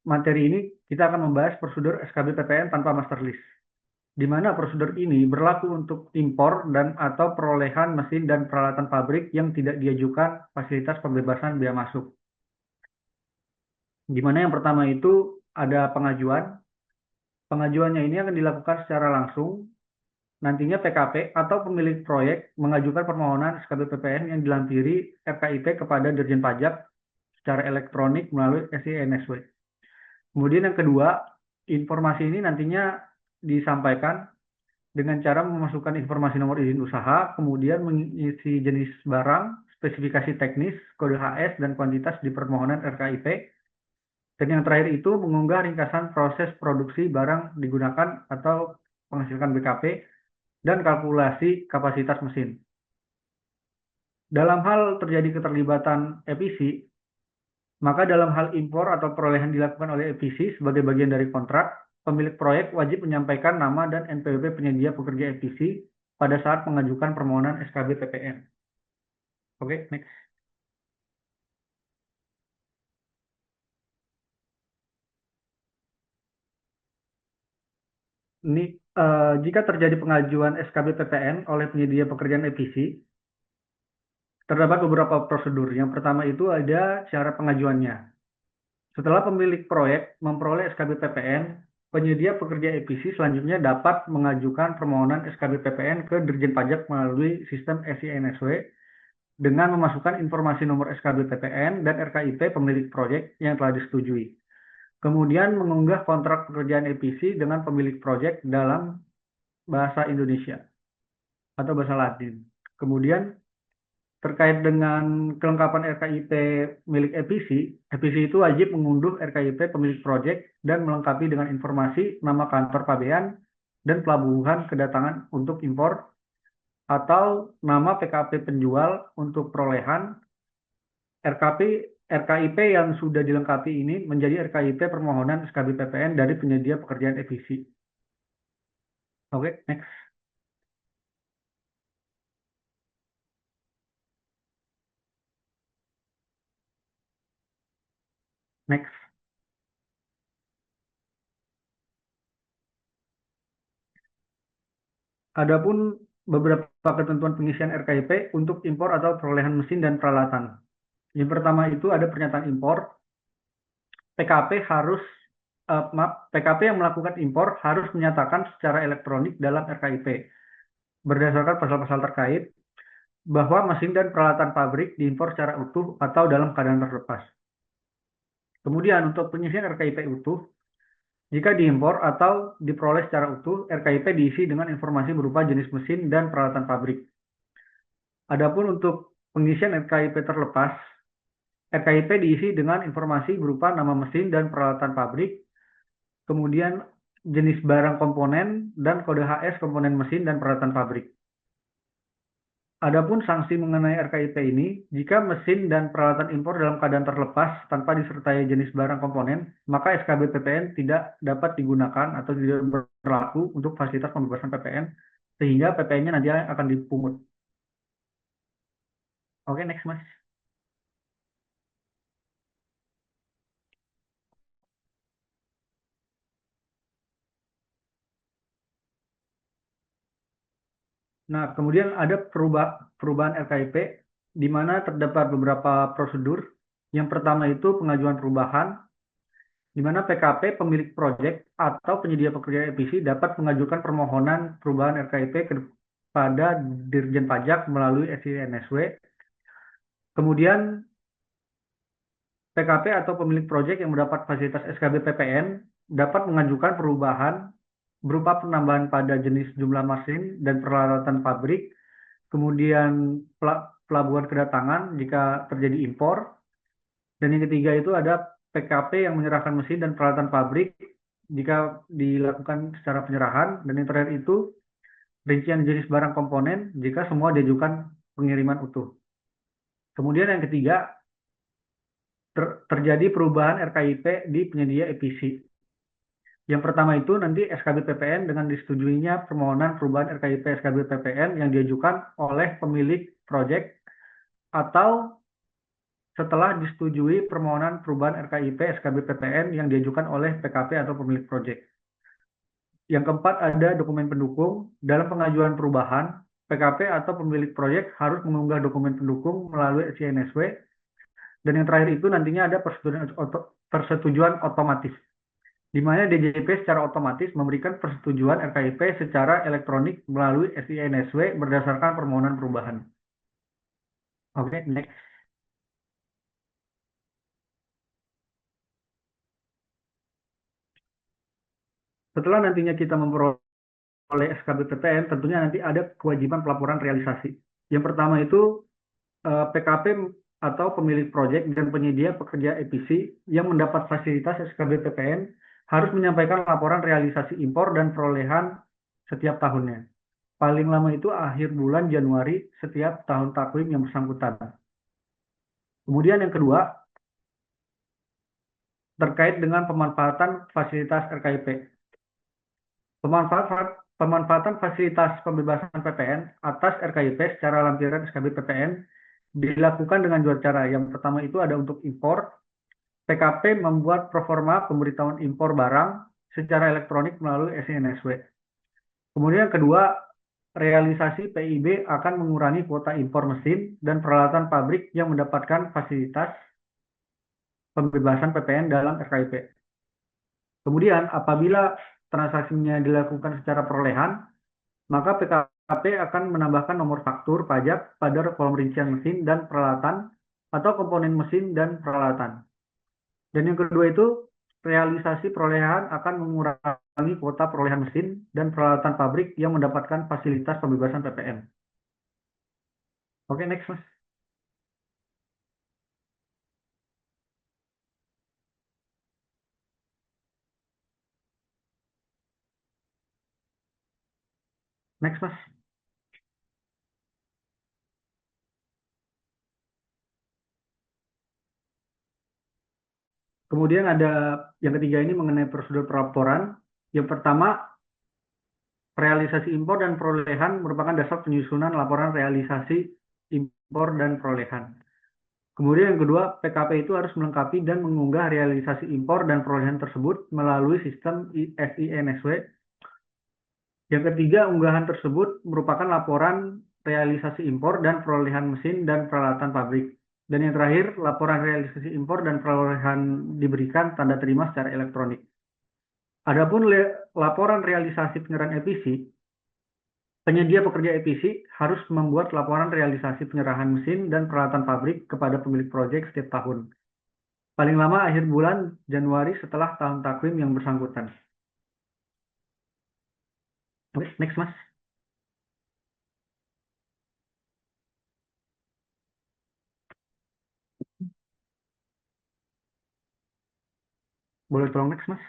materi ini kita akan membahas prosedur SKB PPN tanpa master list, di mana prosedur ini berlaku untuk impor dan atau perolehan mesin dan peralatan pabrik yang tidak diajukan fasilitas pembebasan bea masuk. Di mana yang pertama itu ada pengajuan. Pengajuannya ini akan dilakukan secara langsung. Nantinya PKP atau pemilik proyek mengajukan permohonan SKB PPN yang dilampiri RKIP kepada Dirjen Pajak secara elektronik melalui SI-NSW. Kemudian yang kedua, informasi ini nantinya disampaikan dengan cara memasukkan informasi nomor izin usaha, kemudian mengisi jenis barang, spesifikasi teknis, kode HS, dan kuantitas di permohonan RKIP. Dan yang terakhir itu mengunggah ringkasan proses produksi barang digunakan atau menghasilkan BKP dan kalkulasi kapasitas mesin. Dalam hal terjadi keterlibatan EPC, maka dalam hal impor atau perolehan dilakukan oleh EPC sebagai bagian dari kontrak, pemilik proyek wajib menyampaikan nama dan NPWP penyedia pekerja EPC pada saat mengajukan permohonan SKB PPN. Oke, next. Ini jika terjadi pengajuan SKB PPN oleh penyedia pekerjaan EPC, terdapat beberapa prosedur. Yang pertama itu ada cara pengajuannya. Setelah pemilik proyek memperoleh SKB PPN, penyedia pekerja EPC selanjutnya dapat mengajukan permohonan SKB PPN ke Dirjen Pajak melalui sistem SI-NSW dengan memasukkan informasi nomor SKB PPN dan RKIP pemilik proyek yang telah disetujui. Kemudian mengunggah kontrak pekerjaan EPC dengan pemilik proyek dalam bahasa Indonesia atau bahasa Latin. Kemudian terkait dengan kelengkapan RKIP milik EPC, EPC itu wajib mengunduh RKIP pemilik proyek dan melengkapi dengan informasi nama kantor pabean dan pelabuhan kedatangan untuk impor, atau nama PKP penjual untuk perolehan RKIP yang sudah dilengkapi ini menjadi RKIP permohonan SKB PPN dari penyedia pekerjaan EPC. Oke, next. Next. Adapun beberapa ketentuan pengisian RKIP untuk impor atau perolehan mesin dan peralatan. Yang pertama itu ada pernyataan impor. PKP yang melakukan impor harus menyatakan secara elektronik dalam RKIP berdasarkan pasal-pasal terkait bahwa mesin dan peralatan pabrik diimpor secara utuh atau dalam keadaan terlepas. Kemudian untuk pengisian RKIP utuh, jika diimpor atau diperoleh secara utuh, RKIP diisi dengan informasi berupa jenis mesin dan peralatan pabrik. Adapun untuk pengisian RKIP terlepas, RKIP diisi dengan informasi berupa nama mesin dan peralatan pabrik, kemudian jenis barang komponen, dan kode HS komponen mesin dan peralatan pabrik. Adapun sanksi mengenai RKIP ini, jika mesin dan peralatan impor dalam keadaan terlepas tanpa disertai jenis barang komponen, maka SKB PPN tidak dapat digunakan atau tidak berlaku untuk fasilitas pembebasan PPN, sehingga PPN-nya nanti akan dipungut. Oke, next Mas. Nah, kemudian ada perubahan RKIP, di mana terdapat beberapa prosedur. Yang pertama itu pengajuan perubahan, di mana PKP pemilik proyek atau penyedia pekerjaan EPC dapat mengajukan permohonan perubahan RKIP kepada Dirjen Pajak melalui SINSW. Kemudian PKP atau pemilik proyek yang mendapat fasilitas SKB PPN dapat mengajukan perubahan berupa penambahan pada jenis jumlah mesin dan peralatan pabrik, kemudian pelabuhan kedatangan jika terjadi impor, dan yang ketiga itu ada PKP yang menyerahkan mesin dan peralatan pabrik jika dilakukan secara penyerahan, dan yang terakhir itu rincian jenis barang komponen jika semua diajukan pengiriman utuh. Kemudian yang ketiga, terjadi perubahan RKIP di penyedia EPC. Yang pertama itu nanti SKB PPN dengan disetujuinya permohonan perubahan RKIP SKB PPN yang diajukan oleh pemilik proyek atau setelah disetujui permohonan perubahan RKIP SKB PPN yang diajukan oleh PKP atau pemilik proyek. Yang keempat ada dokumen pendukung. Dalam pengajuan perubahan, PKP atau pemilik proyek harus mengunggah dokumen pendukung melalui SINSW. Dan yang terakhir itu nantinya ada persetujuan otomatis, di mana DJP secara otomatis memberikan persetujuan RKIP secara elektronik melalui SINSW berdasarkan permohonan perubahan. Oke, next. Setelah nantinya kita memperoleh SKB PPN, tentunya nanti ada kewajiban pelaporan realisasi. Yang pertama itu PKP atau pemilik proyek dan penyedia pekerja EPC yang mendapat fasilitas SKB PPN harus menyampaikan laporan realisasi impor dan perolehan setiap tahunnya. Paling lama itu akhir bulan Januari setiap tahun takwim yang bersangkutan. Kemudian yang kedua, terkait dengan pemanfaatan fasilitas RKIP. Pemanfaatan fasilitas pembebasan PPN atas RKIP secara lampiran SKB PPN dilakukan dengan dua cara. Yang pertama itu ada untuk impor. PKP membuat proforma pemberitahuan impor barang secara elektronik melalui SINSW. Kemudian yang kedua, realisasi PIB akan mengurangi kuota impor mesin dan peralatan pabrik yang mendapatkan fasilitas pembebasan PPN dalam RKIP. Kemudian apabila transaksinya dilakukan secara perolehan, maka PKP akan menambahkan nomor faktur pajak pada kolom rincian mesin dan peralatan atau komponen mesin dan peralatan. Dan yang kedua itu, realisasi perolehan akan mengurangi kuota perolehan mesin dan peralatan pabrik yang mendapatkan fasilitas pembebasan PPN. Oke, next Mas. Next Mas. Kemudian ada yang ketiga ini mengenai prosedur pelaporan. Yang pertama, realisasi impor dan perolehan merupakan dasar penyusunan laporan realisasi impor dan perolehan. Kemudian yang kedua, PKP itu harus melengkapi dan mengunggah realisasi impor dan perolehan tersebut melalui sistem FINSW. Yang ketiga, unggahan tersebut merupakan laporan realisasi impor dan perolehan mesin dan peralatan pabrik. Dan yang terakhir, laporan realisasi impor dan perolehan diberikan tanda terima secara elektronik. Adapun laporan realisasi penyerahan EPC, penyedia pekerja EPC harus membuat laporan realisasi penyerahan mesin dan peralatan pabrik kepada pemilik proyek setiap tahun. Paling lama akhir bulan Januari setelah tahun takwim yang bersangkutan. Oke, next Mas. Boleh tolong next Mas.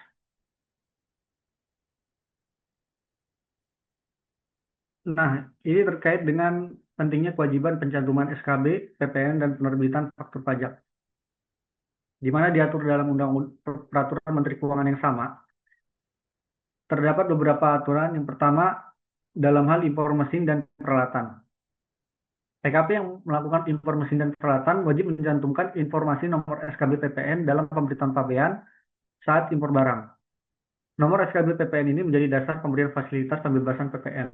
Nah, ini terkait dengan pentingnya kewajiban pencantuman SKB, PPN, dan penerbitan faktur pajak. Di mana diatur dalam Peraturan Menteri Keuangan yang sama, terdapat beberapa aturan. Yang pertama, dalam hal impor mesin dan peralatan. PKP yang melakukan impor mesin dan peralatan wajib mencantumkan informasi nomor SKB PPN dalam pemberitaan pabean saat impor barang. Nomor SKB PPN ini menjadi dasar pemberian fasilitas pembebasan PPN.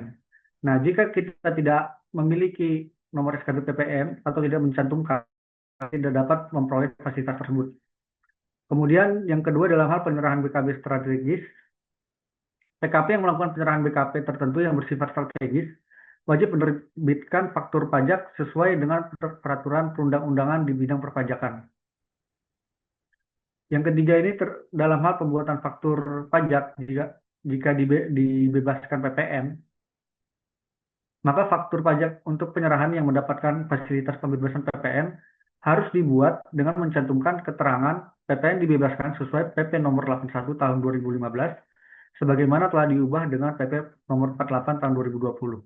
Nah, jika kita tidak memiliki nomor SKB PPN atau tidak mencantumkan, tidak dapat memperoleh fasilitas tersebut. Kemudian yang kedua dalam hal penyerahan BKB strategis, PKP yang melakukan penyerahan BKP tertentu yang bersifat strategis wajib menerbitkan faktur pajak sesuai dengan peraturan perundang-undangan di bidang perpajakan. Yang ketiga ini dalam hal pembuatan faktur pajak jika dibebaskan PPN, maka faktur pajak untuk penyerahan yang mendapatkan fasilitas pembebasan PPN harus dibuat dengan mencantumkan keterangan PPN dibebaskan sesuai PP nomor 81 tahun 2015 sebagaimana telah diubah dengan PP nomor 48 tahun 2020.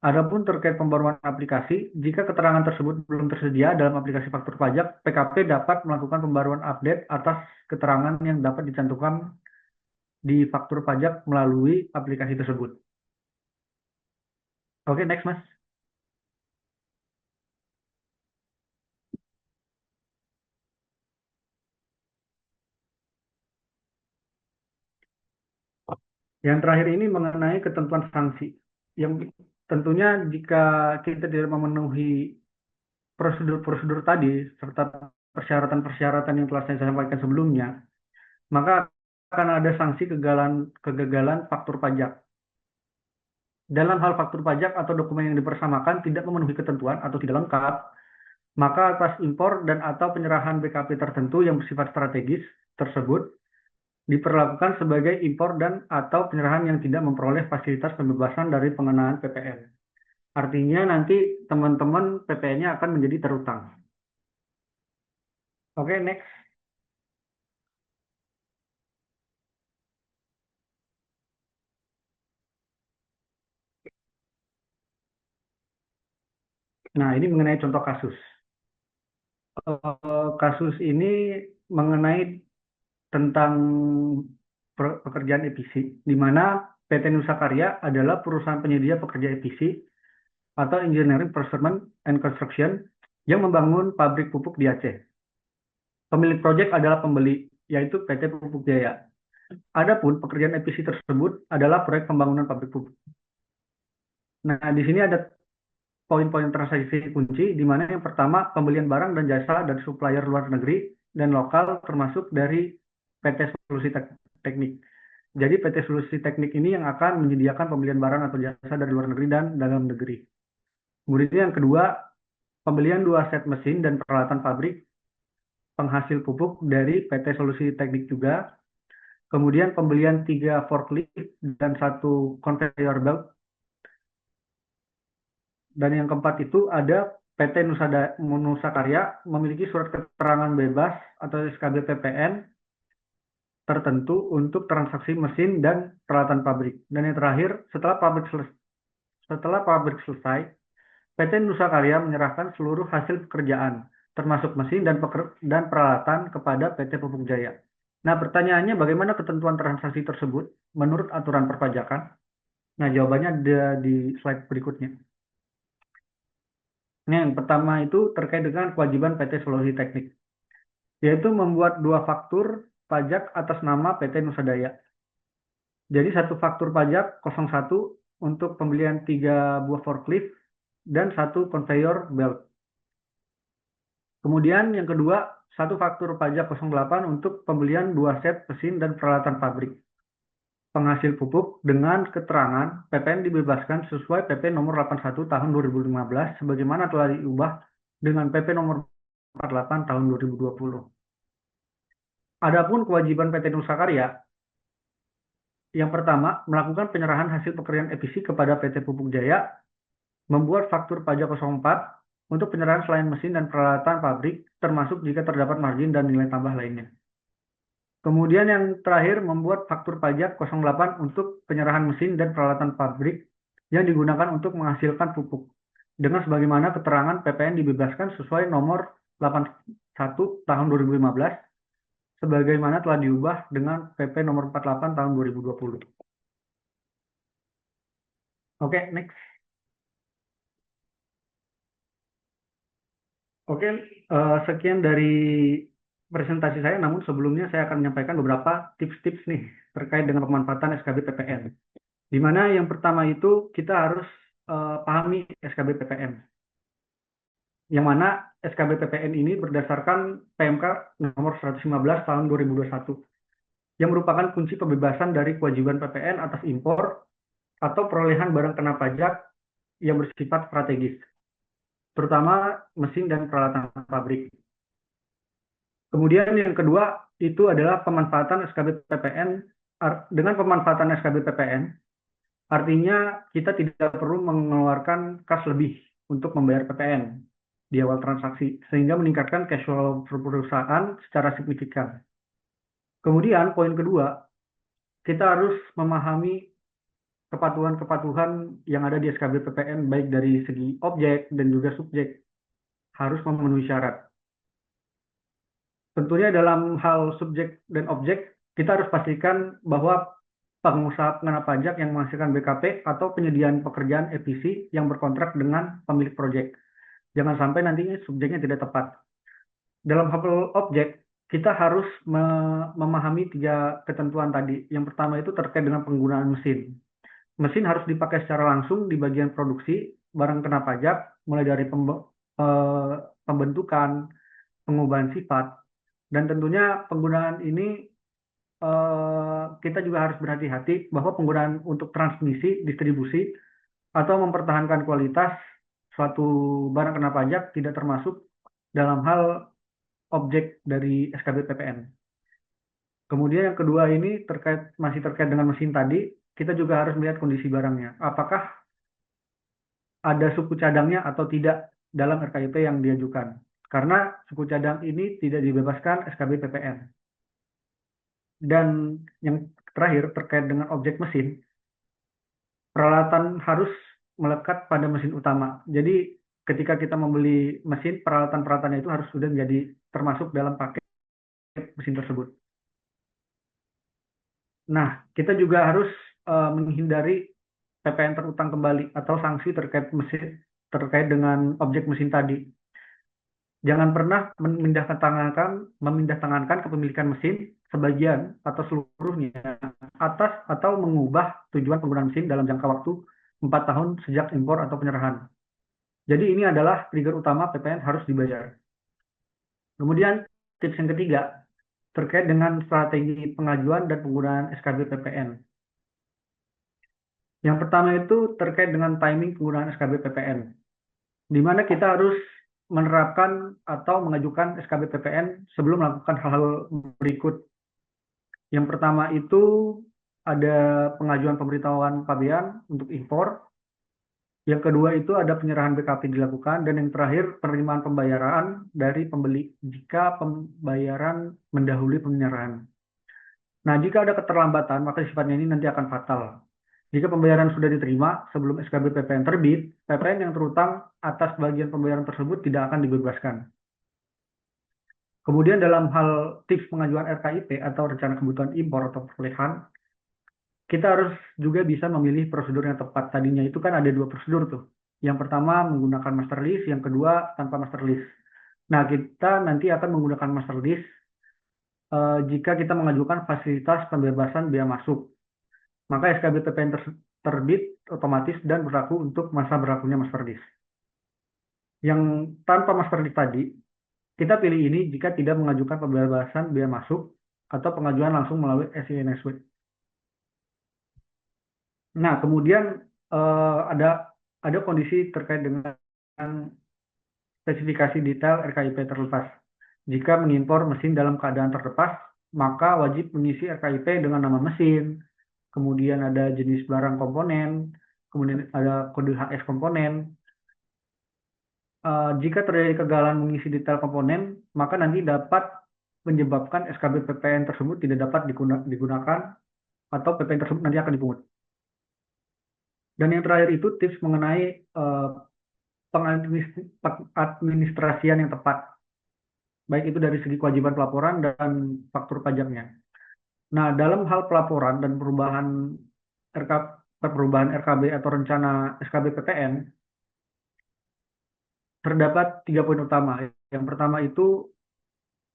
Adapun terkait pembaruan aplikasi, jika keterangan tersebut belum tersedia dalam aplikasi faktur pajak, PKP dapat melakukan pembaruan update atas keterangan yang dapat dicantumkan di faktur pajak melalui aplikasi tersebut. Oke, next Mas. Yang terakhir ini mengenai ketentuan sanksi. Yang tentunya jika kita tidak memenuhi prosedur-prosedur tadi, serta persyaratan-persyaratan yang telah saya sampaikan sebelumnya, maka akan ada sanksi kegagalan faktur pajak. Dalam hal faktur pajak atau dokumen yang dipersamakan tidak memenuhi ketentuan atau tidak lengkap, maka atas impor dan atau penyerahan BKP tertentu yang bersifat strategis tersebut diperlakukan sebagai impor dan atau penyerahan yang tidak memperoleh fasilitas pembebasan dari pengenaan PPN. Artinya nanti teman-teman PPN-nya akan menjadi terutang. Oke, next. Nah, ini mengenai contoh kasus. Kasus ini mengenai tentang pekerjaan EPC, di mana PT Nusa Karya adalah perusahaan penyedia pekerja EPC atau Engineering, Procurement, and Construction yang membangun pabrik pupuk di Aceh. Pemilik proyek adalah pembeli, yaitu PT Pupuk Jaya. Adapun pekerjaan EPC tersebut adalah proyek pembangunan pabrik pupuk. Nah, di sini ada poin-poin transaksi kunci, di mana yang pertama pembelian barang dan jasa dari supplier luar negeri dan lokal termasuk dari PT Solusi Teknik. Jadi PT Solusi Teknik ini yang akan menyediakan pembelian barang atau jasa dari luar negeri dan dalam negeri. Kemudian yang kedua, pembelian 2 set mesin dan peralatan pabrik penghasil pupuk dari PT Solusi Teknik juga. Kemudian pembelian 3 forklift dan 1 conveyor belt. Dan yang keempat itu ada PT Nusa Karya memiliki surat keterangan bebas atau SKB PPN tertentu untuk transaksi mesin dan peralatan pabrik. Dan yang terakhir, setelah pabrik selesai, PT Nusa Karya menyerahkan seluruh hasil pekerjaan, termasuk mesin dan peralatan kepada PT Pupuk Jaya. Nah, pertanyaannya bagaimana ketentuan transaksi tersebut menurut aturan perpajakan? Nah, jawabannya ada di slide berikutnya. Nah, yang pertama itu terkait dengan kewajiban PT Solusi Teknik, yaitu membuat 2 faktur pajak atas nama PT Nusa Daya. Jadi satu faktur pajak 01 untuk pembelian 3 buah forklift dan 1 conveyor belt. Kemudian yang kedua, satu faktur pajak 08 untuk pembelian 2 set mesin dan peralatan pabrik. Penghasil pupuk dengan keterangan PPN dibebaskan sesuai PP nomor 81 tahun 2015 sebagaimana telah diubah dengan PP nomor 48 tahun 2020. Adapun kewajiban PT Nusa Karya, yang pertama, melakukan penyerahan hasil pekerjaan EPC kepada PT Pupuk Jaya, membuat faktur pajak 04 untuk penyerahan selain mesin dan peralatan pabrik, termasuk jika terdapat margin dan nilai tambah lainnya. Kemudian yang terakhir, membuat faktur pajak 08 untuk penyerahan mesin dan peralatan pabrik yang digunakan untuk menghasilkan pupuk, dengan sebagaimana keterangan PPN dibebaskan sesuai nomor 81 tahun 2015, sebagaimana telah diubah dengan PP nomor 48 tahun 2020. Oke, next. Oke, sekian dari presentasi saya, namun sebelumnya saya akan menyampaikan beberapa tips-tips nih terkait dengan pemanfaatan SKB PPN. Di mana yang pertama itu kita harus pahami SKB PPN. Yang mana SKB PPN ini berdasarkan PMK nomor 115 tahun 2021 yang merupakan kunci pembebasan dari kewajiban PPN atas impor atau perolehan barang kena pajak yang bersifat strategis, terutama mesin dan peralatan pabrik. Kemudian yang kedua itu adalah pemanfaatan SKB PPN. Dengan pemanfaatan SKB PPN, artinya kita tidak perlu mengeluarkan kas lebih untuk membayar PPN di awal transaksi, sehingga meningkatkan cash flow perusahaan secara signifikan. Kemudian poin kedua, kita harus memahami kepatuhan-kepatuhan yang ada di SKB PPN, baik dari segi objek dan juga subjek, harus memenuhi syarat. Tentunya dalam hal subjek dan objek, kita harus pastikan bahwa pengusaha pengenal pajak yang menghasilkan BKP atau penyediaan pekerjaan EPC yang berkontrak dengan pemilik proyek. Jangan sampai nantinya subjeknya tidak tepat. Dalam hal objek, kita harus memahami 3 ketentuan tadi. Yang pertama itu terkait dengan penggunaan mesin. Mesin harus dipakai secara langsung di bagian produksi barang kena pajak, mulai dari pembentukan, pengubahan sifat, dan tentunya penggunaan ini kita juga harus berhati-hati bahwa penggunaan untuk transmisi, distribusi, atau mempertahankan kualitas suatu barang kena pajak tidak termasuk dalam hal objek dari SKB PPN. Kemudian yang kedua ini masih terkait dengan mesin tadi, kita juga harus melihat kondisi barangnya. Apakah ada suku cadangnya atau tidak dalam RKIP yang diajukan. Karena suku cadang ini tidak dibebaskan SKB PPN. Dan yang terakhir terkait dengan objek mesin, peralatan harus melekat pada mesin utama. Jadi ketika kita membeli mesin, peralatan-peralatannya itu harus sudah menjadi termasuk dalam paket mesin tersebut. Nah, kita juga harus menghindari PPN terutang kembali atau sanksi terkait dengan objek mesin tadi. Jangan pernah memindahtangankan kepemilikan mesin sebagian atau seluruhnya atas atau mengubah tujuan penggunaan mesin dalam jangka waktu 4 tahun sejak impor atau penyerahan. Jadi ini adalah trigger utama PPN harus dibayar. Kemudian tips yang ketiga terkait dengan strategi pengajuan dan penggunaan SKB PPN. Yang pertama itu terkait dengan timing penggunaan SKB PPN, di mana kita harus menerapkan atau mengajukan SKB PPN sebelum melakukan hal-hal berikut. Yang pertama itu ada pengajuan pemberitahuan pabean untuk impor. Yang kedua itu ada penyerahan BKP dilakukan. Dan yang terakhir penerimaan pembayaran dari pembeli jika pembayaran mendahului penyerahan. Nah, jika ada keterlambatan, maka sifatnya ini nanti akan fatal. Jika pembayaran sudah diterima sebelum SKB PPN terbit, PPN yang terutang atas bagian pembayaran tersebut tidak akan dibebaskan. Kemudian dalam hal tips pengajuan RKIP atau rencana kebutuhan impor atau perkuliahan, kita harus juga bisa memilih prosedur yang tepat. Tadinya itu kan ada 2 prosedur tuh. Yang pertama menggunakan master list, yang kedua tanpa master list. Nah, kita nanti akan menggunakan master list jika kita mengajukan fasilitas pembebasan biaya masuk. Maka SKB PPN terbit otomatis dan berlaku untuk masa berlakunya master list. Yang tanpa master list tadi, kita pilih ini jika tidak mengajukan pembebasan biaya masuk atau pengajuan langsung melalui SINSW. Nah, kemudian ada kondisi terkait dengan spesifikasi detail RKIP terlepas. Jika mengimpor mesin dalam keadaan terlepas, maka wajib mengisi RKIP dengan nama mesin, kemudian ada jenis barang komponen, kemudian ada kode HS komponen. Jika terjadi kegagalan mengisi detail komponen, maka nanti dapat menyebabkan SKB PPN tersebut tidak dapat digunakan atau PPN tersebut nanti akan dipungut. Dan yang terakhir itu tips mengenai pengadministrasian yang tepat, baik itu dari segi kewajiban pelaporan dan faktur pajaknya. Nah, dalam hal pelaporan dan perubahan RKB atau rencana SKB PPN, terdapat 3 poin utama. Yang pertama itu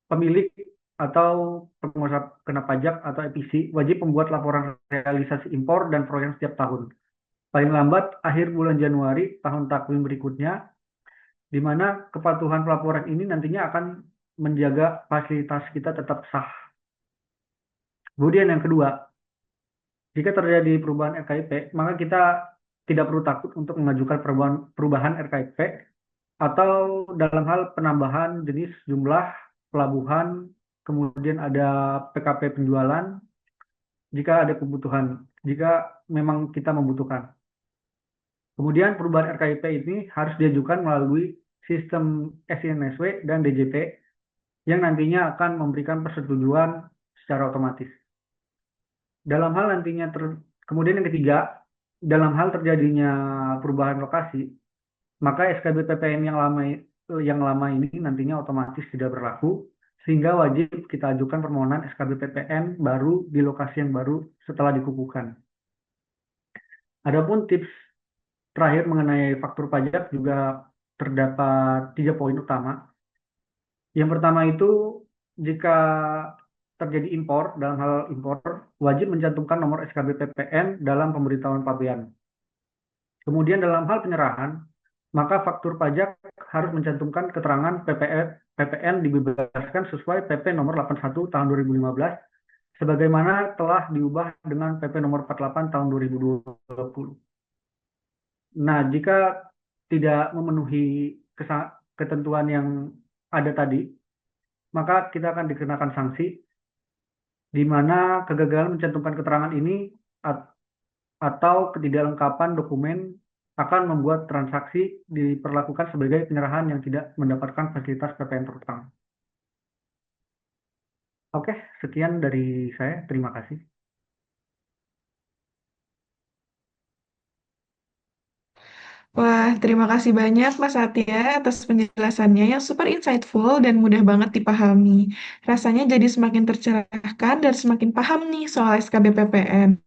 pemilik atau pengusaha kena pajak atau EPC wajib membuat laporan realisasi impor dan proyek setiap tahun. Paling lambat akhir bulan Januari tahun takvim berikutnya, di mana kepatuhan pelaporan ini nantinya akan menjaga fasilitas kita tetap sah. Kemudian yang kedua, jika terjadi perubahan RKIP, maka kita tidak perlu takut untuk mengajukan perubahan RKIP atau dalam hal penambahan jenis jumlah pelabuhan, kemudian ada PKP penjualan, jika ada kebutuhan, jika memang kita membutuhkan. Kemudian perubahan RKIP ini harus diajukan melalui sistem SINSW dan DJP yang nantinya akan memberikan persetujuan secara otomatis. Dalam hal nantinya kemudian yang ketiga, dalam hal terjadinya perubahan lokasi, maka SKB PPN yang lama ini nantinya otomatis tidak berlaku, sehingga wajib kita ajukan permohonan SKB PPN baru di lokasi yang baru setelah dikukuhkan. Adapun tips terakhir mengenai faktur pajak juga terdapat 3 poin utama. Yang pertama itu, jika terjadi impor, dalam hal impor, wajib mencantumkan nomor SKB PPN dalam pemberitahuan pabean. Kemudian dalam hal penyerahan, maka faktur pajak harus mencantumkan keterangan PPN dibebaskan sesuai PP nomor 81 tahun 2015, sebagaimana telah diubah dengan PP nomor 48 tahun 2020. Nah, jika tidak memenuhi ketentuan yang ada tadi, maka kita akan dikenakan sanksi, di mana kegagalan mencantumkan keterangan ini atau ketidaklengkapan dokumen akan membuat transaksi diperlakukan sebagai penyerahan yang tidak mendapatkan fasilitas PPN terutang. Oke, sekian dari saya. Terima kasih. Wah, terima kasih banyak Mas Satya atas penjelasannya yang super insightful dan mudah banget dipahami. Rasanya jadi semakin tercerahkan dan semakin paham nih soal SKB PPN.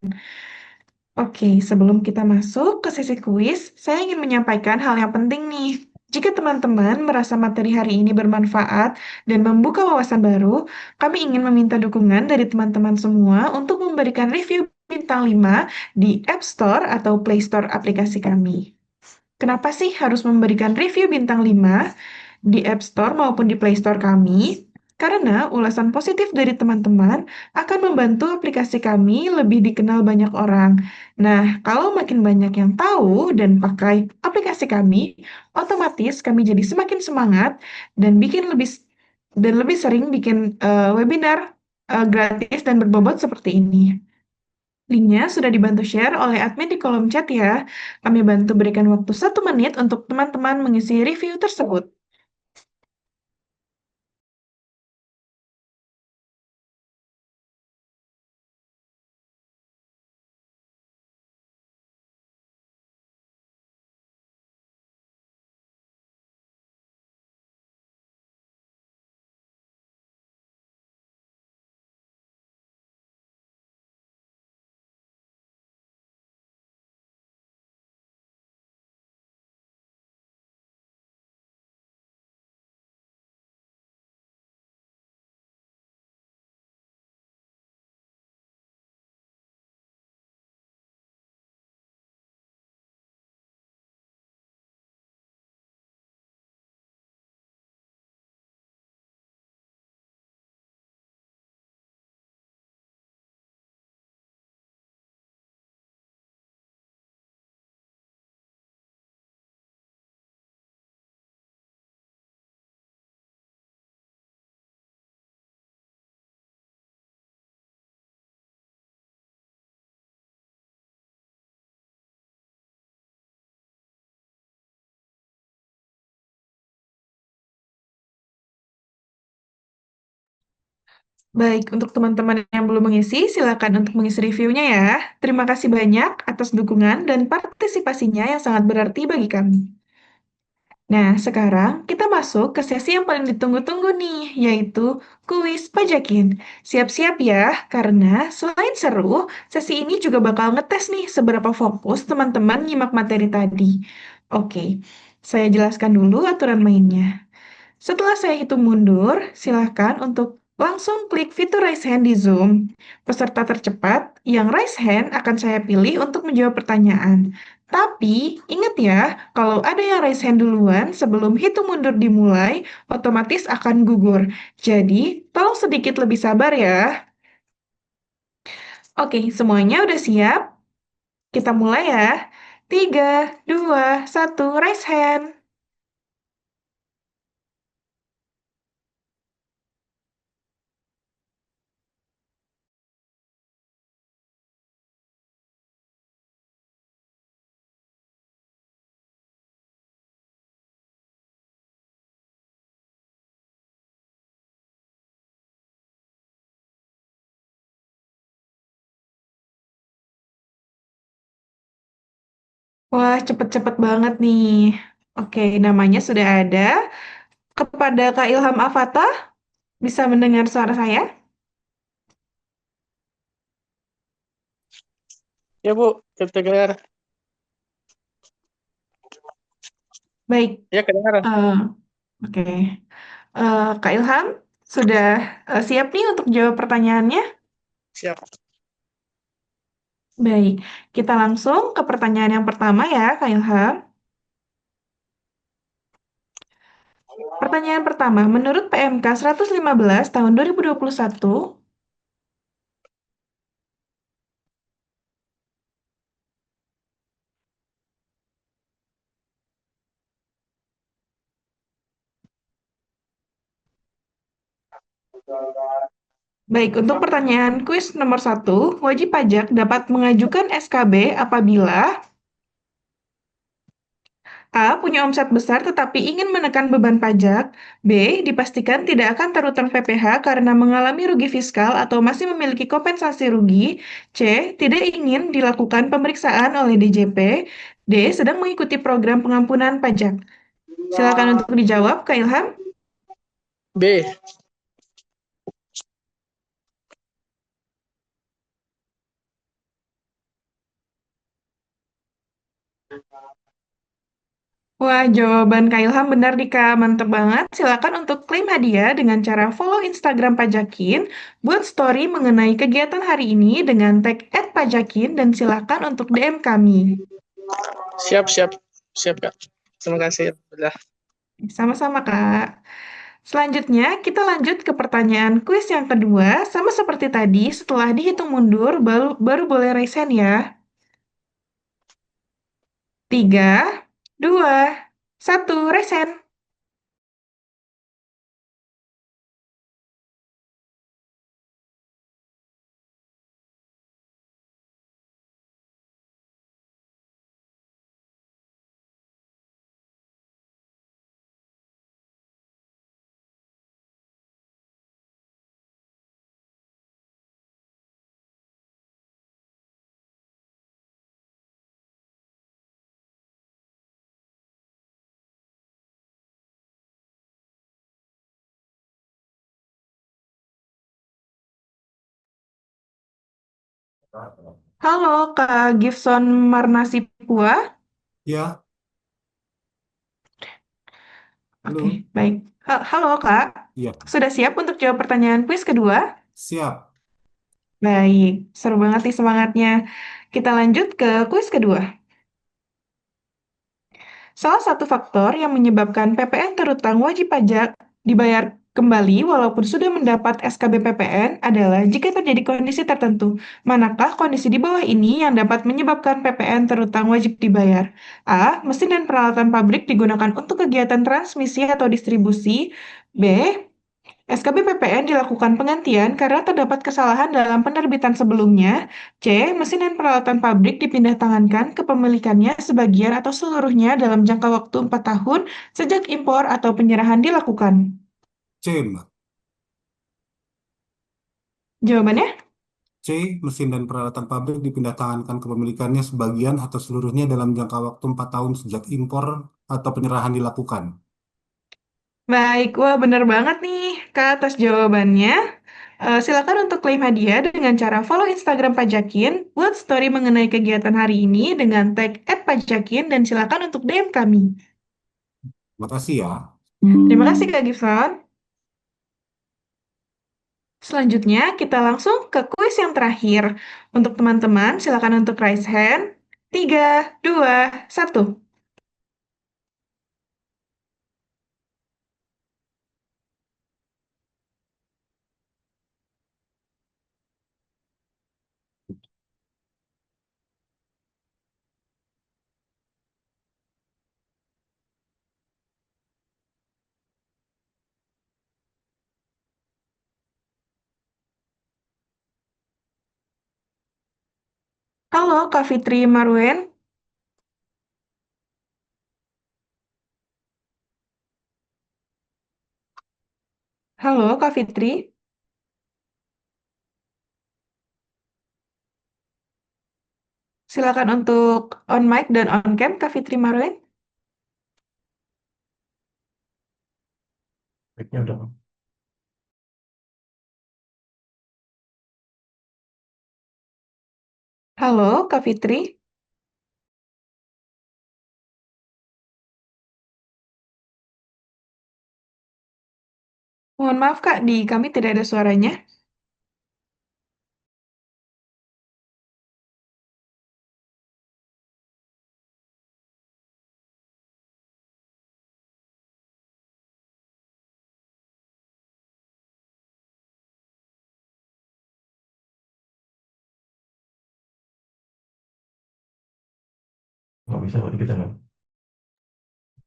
Oke, sebelum kita masuk ke sesi kuis, saya ingin menyampaikan hal yang penting nih. Jika teman-teman merasa materi hari ini bermanfaat dan membuka wawasan baru, kami ingin meminta dukungan dari teman-teman semua untuk memberikan review bintang 5 di App Store atau Play Store aplikasi kami. Kenapa sih harus memberikan review bintang 5 di App Store maupun di Play Store kami? Karena ulasan positif dari teman-teman akan membantu aplikasi kami lebih dikenal banyak orang. Nah, kalau makin banyak yang tahu dan pakai aplikasi kami, otomatis kami jadi semakin semangat dan lebih sering bikin webinar gratis dan berbobot seperti ini. Linknya sudah dibantu share oleh admin di kolom chat ya. Kami bantu berikan waktu 1 menit untuk teman-teman mengisi review tersebut. Baik, untuk teman-teman yang belum mengisi, silakan untuk mengisi reviewnya ya. Terima kasih banyak atas dukungan dan partisipasinya yang sangat berarti bagi kami. Nah, sekarang kita masuk ke sesi yang paling ditunggu-tunggu nih, yaitu kuis pajakin. Siap-siap ya, karena selain seru, sesi ini juga bakal ngetes nih seberapa fokus teman-teman nyimak materi tadi. Oke, saya jelaskan dulu aturan mainnya. Setelah saya hitung mundur, silakan untuk langsung klik fitur raise hand di Zoom. Peserta tercepat yang raise hand akan saya pilih untuk menjawab pertanyaan. Tapi ingat ya, kalau ada yang raise hand duluan sebelum hitung mundur dimulai, otomatis akan gugur. Jadi, tolong sedikit lebih sabar ya. Oke, semuanya udah siap? Kita mulai ya. 3, 2, 1, raise hand. Wah, cepet-cepet banget nih. Oke, namanya sudah ada. Kepada Kak Ilham Afatah, bisa mendengar suara saya? Ya Bu, kedengar. Baik, Ya kedengaran. oke. Kak Ilham, sudah siap nih untuk jawab pertanyaannya? Siap. Baik, kita langsung ke pertanyaan yang pertama ya, Kak Ilham. Pertanyaan pertama, menurut PMK 115 tahun 2021, baik, untuk pertanyaan kuis nomor 1, wajib pajak dapat mengajukan SKB apabila A. Punya omset besar tetapi ingin menekan beban pajak. B. Dipastikan tidak akan terutang PPh karena mengalami rugi fiskal atau masih memiliki kompensasi rugi. C. Tidak ingin dilakukan pemeriksaan oleh DJP. D. Sedang mengikuti program pengampunan pajak. Silakan untuk dijawab, Kak Ilham. B. Wah, jawaban Kak Ilham benar nih Kak, mantep banget. Silakan untuk klaim hadiah dengan cara follow Instagram Pajakin, buat story mengenai kegiatan hari ini dengan tag @pajakin dan silakan untuk DM kami. Siap, siap. Siap, Kak. Terima kasih. Udah. Sama-sama Kak. Selanjutnya, kita lanjut ke pertanyaan kuis yang kedua, sama seperti tadi, setelah dihitung mundur, baru boleh raise hand ya. 3, 2, 1, raise hand. Halo Kak Gifson Marnasipua. Ya, Oke, halo. baik. Halo Kak, Ya, sudah siap untuk jawab pertanyaan kuis kedua? siap. Baik, seru banget nih semangatnya. Kita lanjut ke kuis kedua. Salah satu faktor yang menyebabkan PPN terutang wajib pajak dibayar kembali walaupun sudah mendapat SKB PPN adalah jika terjadi kondisi tertentu. Manakah kondisi di bawah ini yang dapat menyebabkan PPN terutang wajib dibayar? A. Mesin dan peralatan pabrik digunakan untuk kegiatan transmisi atau distribusi. B. SKB PPN dilakukan penggantian karena terdapat kesalahan dalam penerbitan sebelumnya. C. Mesin dan peralatan pabrik dipindah tangankan ke pemilikannya sebagian atau seluruhnya dalam jangka waktu 4 tahun sejak impor atau penyerahan dilakukan. C, Mbak. Jawabannya? C. Mesin dan peralatan pabrik dipindah tangankan kepemilikannya sebagian atau seluruhnya dalam jangka waktu 4 tahun sejak impor atau penyerahan dilakukan. Baik, wah benar banget nih Kak atas jawabannya. Silakan untuk klaim hadiah dengan cara follow Instagram Pajakin, buat story mengenai kegiatan hari ini dengan tag @pajakin, dan silakan untuk DM kami. Terima kasih ya. Terima kasih Kak Gibson. Selanjutnya, kita langsung ke kuis yang terakhir. Untuk teman-teman, silakan untuk raise hand. 3, 2, 1. Halo, Kak Fitri Marwen. Halo, Kak Fitri. Silakan untuk on mic dan on cam, Kak Fitri Marwen. Mic-nya udah. Halo, Kak Fitri. Mohon maaf, Kak, di kami tidak ada suaranya. Nggak bisa kok kita nggak.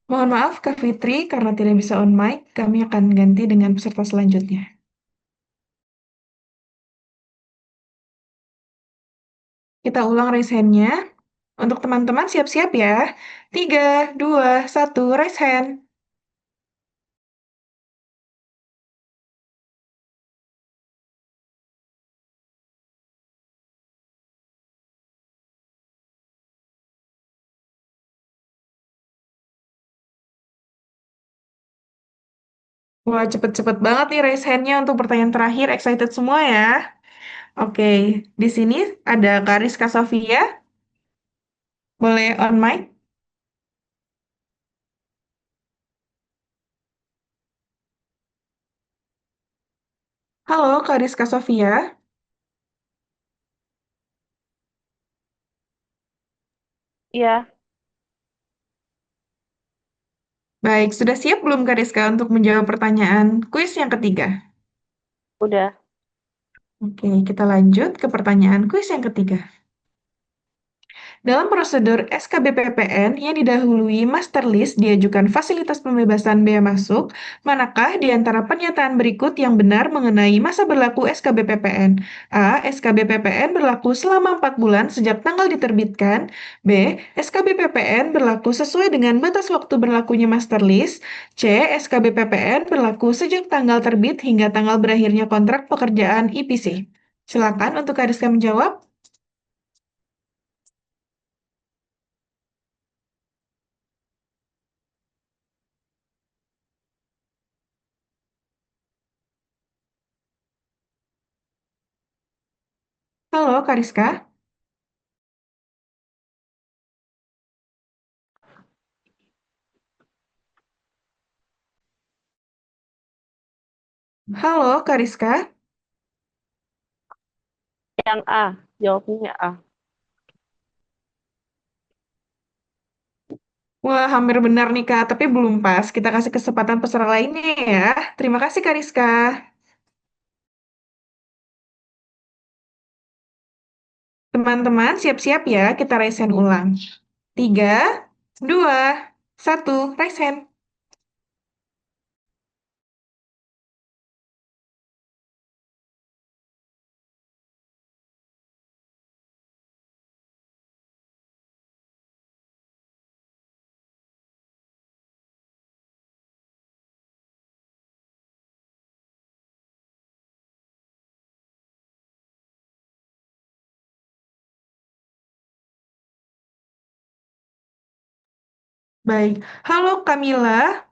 Mohon maaf, Kak Fitri, karena tidak bisa on mic, kami akan ganti dengan peserta selanjutnya. Kita ulang raise hand-nya. Untuk teman-teman siap-siap ya. 3, 2, 1, raise hand. Wah, cepet-cepet banget nih raise hand-nya untuk pertanyaan terakhir. Excited semua ya. Oke, di sini ada Kak Rizka Sofia. Boleh on mic? Halo, Kak Rizka Sofia. Iya, Baik, sudah siap belum Kak Rizka untuk menjawab pertanyaan kuis yang ketiga? udah. Oke, kita lanjut ke pertanyaan kuis yang ketiga. Dalam prosedur SKBPPN yang didahului master list diajukan fasilitas pembebasan bea masuk, manakah di antara pernyataan berikut yang benar mengenai masa berlaku SKBPPN? A. SKBPPN berlaku selama 4 bulan sejak tanggal diterbitkan. B. SKBPPN berlaku sesuai dengan batas waktu berlakunya master list. C. SKBPPN berlaku sejak tanggal terbit hingga tanggal berakhirnya kontrak pekerjaan IPC. Silakan untuk Kariska menjawab. Halo, Kariska. Halo, Kariska. Yang A, jawabnya A. Wah, hampir benar nih, Kak. Tapi belum pas. Kita kasih kesempatan peserta lainnya ya. Terima kasih, Kariska. Teman-teman, siap-siap ya. Kita raise hand ulang. 3, 2, 1, raise hand. Baik. Halo Kamila.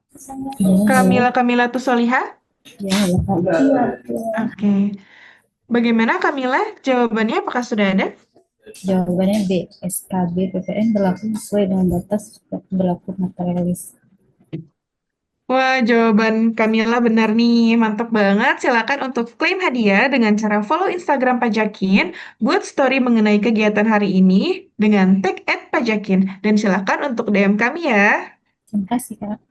Kamila Tusolihah. Ya, Kak. Oke. Bagaimana Kamila? Jawabannya apakah sudah ada? Jawabannya B. SKB PPN berlaku sesuai dengan batas berlaku materialis. Wah, jawaban Kamila benar nih. Mantap banget. Silakan untuk klaim hadiah dengan cara follow Instagram Pajakin, buat story mengenai kegiatan hari ini dengan tag @pajakin. Dan silakan untuk DM kami ya. Terima kasih, Kak.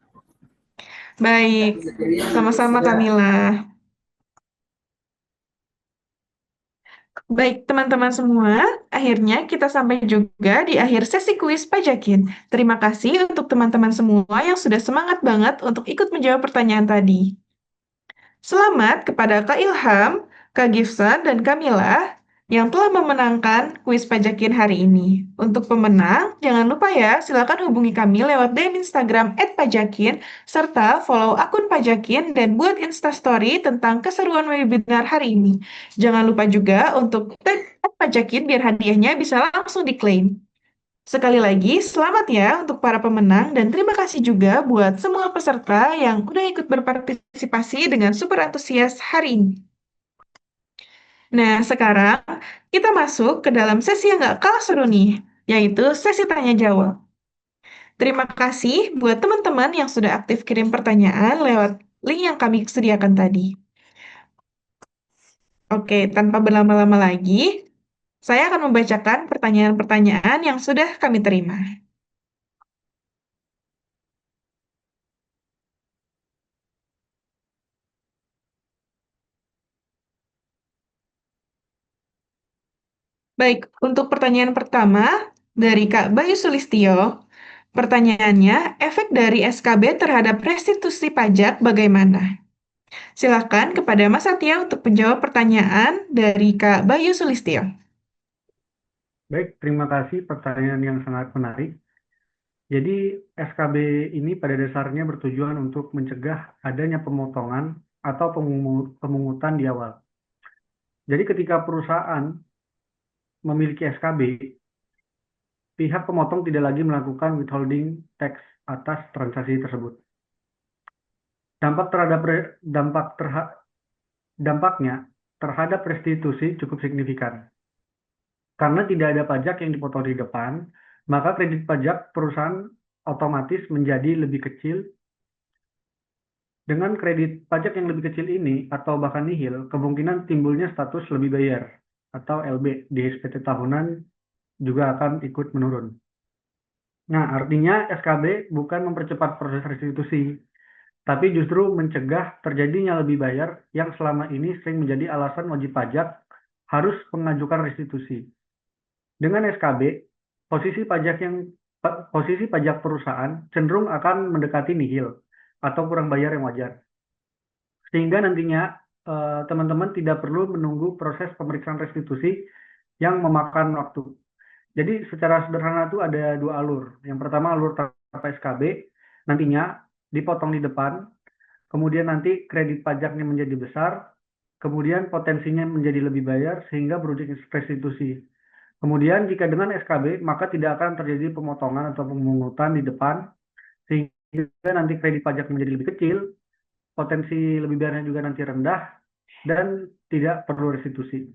Baik, sama-sama Kamila. Baik, teman-teman semua, akhirnya kita sampai juga di akhir sesi kuis Pajakin. Terima kasih untuk teman-teman semua yang sudah semangat banget untuk ikut menjawab pertanyaan tadi. Selamat kepada Kak Ilham, Kak Gifsan, dan Kamila yang telah memenangkan kuis Pajakin hari ini. Untuk pemenang, jangan lupa ya, silakan hubungi kami lewat DM Instagram @pajakin, serta follow akun Pajakin dan buat Instastory tentang keseruan webinar hari ini. Jangan lupa juga untuk tag @pajakin biar hadiahnya bisa langsung diklaim. Sekali lagi, selamat ya untuk para pemenang dan terima kasih juga buat semua peserta yang udah ikut berpartisipasi dengan super antusias hari ini. Nah, sekarang kita masuk ke dalam sesi yang gak kalah seru nih, yaitu sesi tanya-jawab. Terima kasih buat teman-teman yang sudah aktif kirim pertanyaan lewat link yang kami sediakan tadi. Oke, tanpa berlama-lama lagi, saya akan membacakan pertanyaan-pertanyaan yang sudah kami terima. Baik, untuk pertanyaan pertama dari Kak Bayu Sulistyo, pertanyaannya, efek dari SKB terhadap restitusi pajak bagaimana? Silakan kepada Mas Satya untuk menjawab pertanyaan dari Kak Bayu Sulistyo. Baik, terima kasih pertanyaan yang sangat menarik. Jadi SKB ini pada dasarnya bertujuan untuk mencegah adanya pemotongan atau pemungutan di awal. Jadi ketika perusahaan memiliki SKB, pihak pemotong tidak lagi melakukan withholding tax atas transaksi tersebut. Dampaknya terhadap restitusi cukup signifikan. Karena tidak ada pajak yang dipotong di depan, maka kredit pajak perusahaan otomatis menjadi lebih kecil. Dengan kredit pajak yang lebih kecil ini, atau bahkan nihil, kemungkinan timbulnya status lebih bayar, atau LB, di SPT tahunan juga akan ikut menurun. Nah, artinya SKB bukan mempercepat proses restitusi, tapi justru mencegah terjadinya lebih bayar yang selama ini sering menjadi alasan wajib pajak harus mengajukan restitusi. Dengan SKB, posisi pajak perusahaan cenderung akan mendekati nihil atau kurang bayar yang wajar. Sehingga nantinya teman-teman tidak perlu menunggu proses pemeriksaan restitusi yang memakan waktu. Jadi secara sederhana itu ada dua alur. Yang pertama alur tanpa SKB, nantinya dipotong di depan, kemudian nanti kredit pajaknya menjadi besar, kemudian potensinya menjadi lebih bayar sehingga berujung restitusi. Kemudian jika dengan SKB, maka tidak akan terjadi pemotongan atau pemungutan di depan, sehingga nanti kredit pajak menjadi lebih kecil, potensi lebih bayarnya juga nanti rendah, dan tidak perlu restitusi.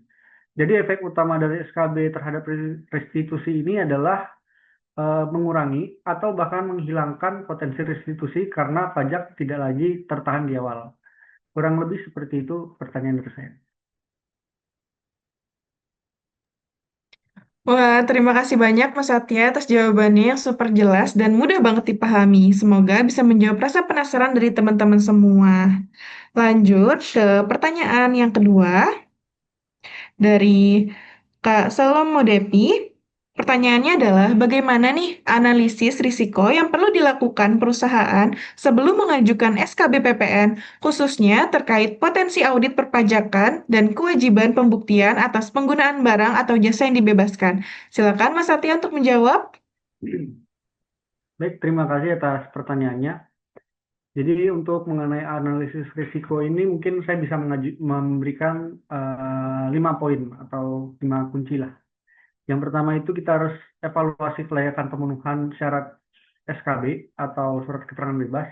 Jadi efek utama dari SKB terhadap restitusi ini adalah mengurangi atau bahkan menghilangkan potensi restitusi karena pajak tidak lagi tertahan di awal. Kurang lebih seperti itu pertanyaan dari saya. Wah, terima kasih banyak Mas Satya atas jawabannya yang super jelas dan mudah banget dipahami. Semoga bisa menjawab rasa penasaran dari teman-teman semua. Lanjut ke pertanyaan yang kedua dari Kak Salomo Depi. Pertanyaannya adalah, bagaimana nih analisis risiko yang perlu dilakukan perusahaan sebelum mengajukan SKB PPN, khususnya terkait potensi audit perpajakan dan kewajiban pembuktian atas penggunaan barang atau jasa yang dibebaskan. Silakan Mas Satya untuk menjawab. Baik, terima kasih atas pertanyaannya. Jadi untuk mengenai analisis risiko ini mungkin saya bisa memberikan 5 poin atau 5 kunci lah. Yang pertama itu kita harus evaluasi kelayakan pemenuhan syarat SKB atau surat keterangan bebas,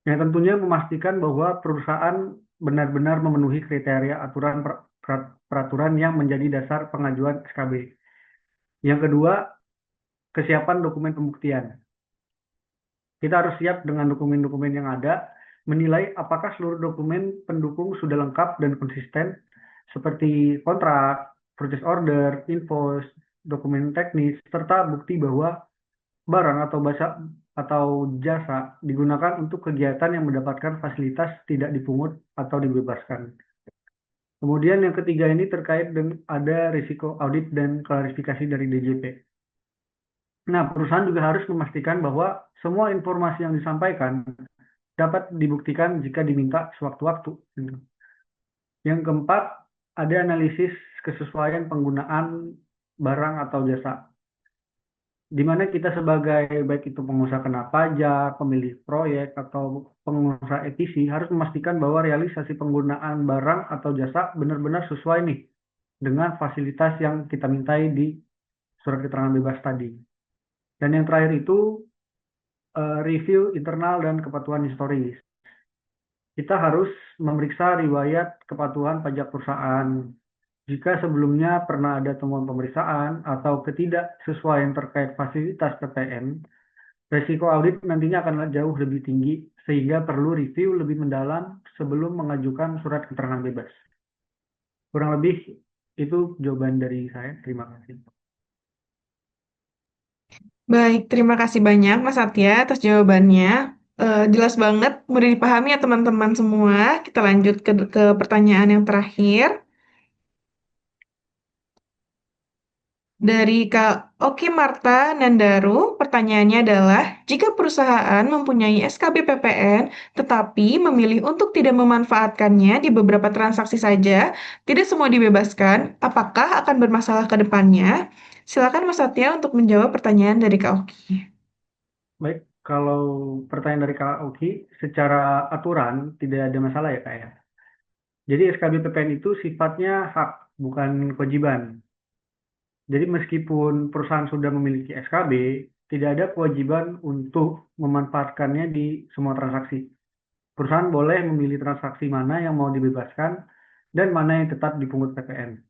yang tentunya memastikan bahwa perusahaan benar-benar memenuhi kriteria peraturan yang menjadi dasar pengajuan SKB. Yang kedua, kesiapan dokumen pembuktian. Kita harus siap dengan dokumen-dokumen yang ada, menilai apakah seluruh dokumen pendukung sudah lengkap dan konsisten, seperti kontrak, purchase order, invoice, dokumen teknis, serta bukti bahwa barang atau jasa digunakan untuk kegiatan yang mendapatkan fasilitas tidak dipungut atau dibebaskan. Kemudian yang ketiga ini terkait dengan ada risiko audit dan klarifikasi dari DJP. Nah, perusahaan juga harus memastikan bahwa semua informasi yang disampaikan dapat dibuktikan jika diminta sewaktu-waktu. Yang keempat, ada analisis kesesuaian penggunaan barang atau jasa, di mana kita sebagai baik itu pengusaha kena pajak, pemilik proyek, atau pengusaha EPC harus memastikan bahwa realisasi penggunaan barang atau jasa benar-benar sesuai nih dengan fasilitas yang kita mintai di surat keterangan bebas tadi. Dan yang terakhir itu review internal dan kepatuhan historis. Kita harus memeriksa riwayat kepatuhan pajak perusahaan. Jika sebelumnya pernah ada temuan pemeriksaan atau ketidaksesuaian terkait fasilitas PPN, resiko audit nantinya akan jauh lebih tinggi sehingga perlu review lebih mendalam sebelum mengajukan surat keterangan bebas. Kurang lebih itu jawaban dari saya. Terima kasih. Baik, terima kasih banyak Mas Satya atas jawabannya. Jelas banget, mudah dipahami ya teman-teman semua. Kita lanjut ke pertanyaan yang terakhir. Dari Kak Oki Marta Nandaru, pertanyaannya adalah, jika perusahaan mempunyai SKB PPN, tetapi memilih untuk tidak memanfaatkannya di beberapa transaksi saja, tidak semua dibebaskan, apakah akan bermasalah ke depannya? Silakan Mas Satya untuk menjawab pertanyaan dari Kak Oki. Baik, kalau pertanyaan dari Kak Oki, secara aturan tidak ada masalah ya Kak ya. Jadi SKB PPN itu sifatnya hak, bukan kewajiban. Jadi meskipun perusahaan sudah memiliki SKB, tidak ada kewajiban untuk memanfaatkannya di semua transaksi. Perusahaan boleh memilih transaksi mana yang mau dibebaskan dan mana yang tetap dipungut PPN.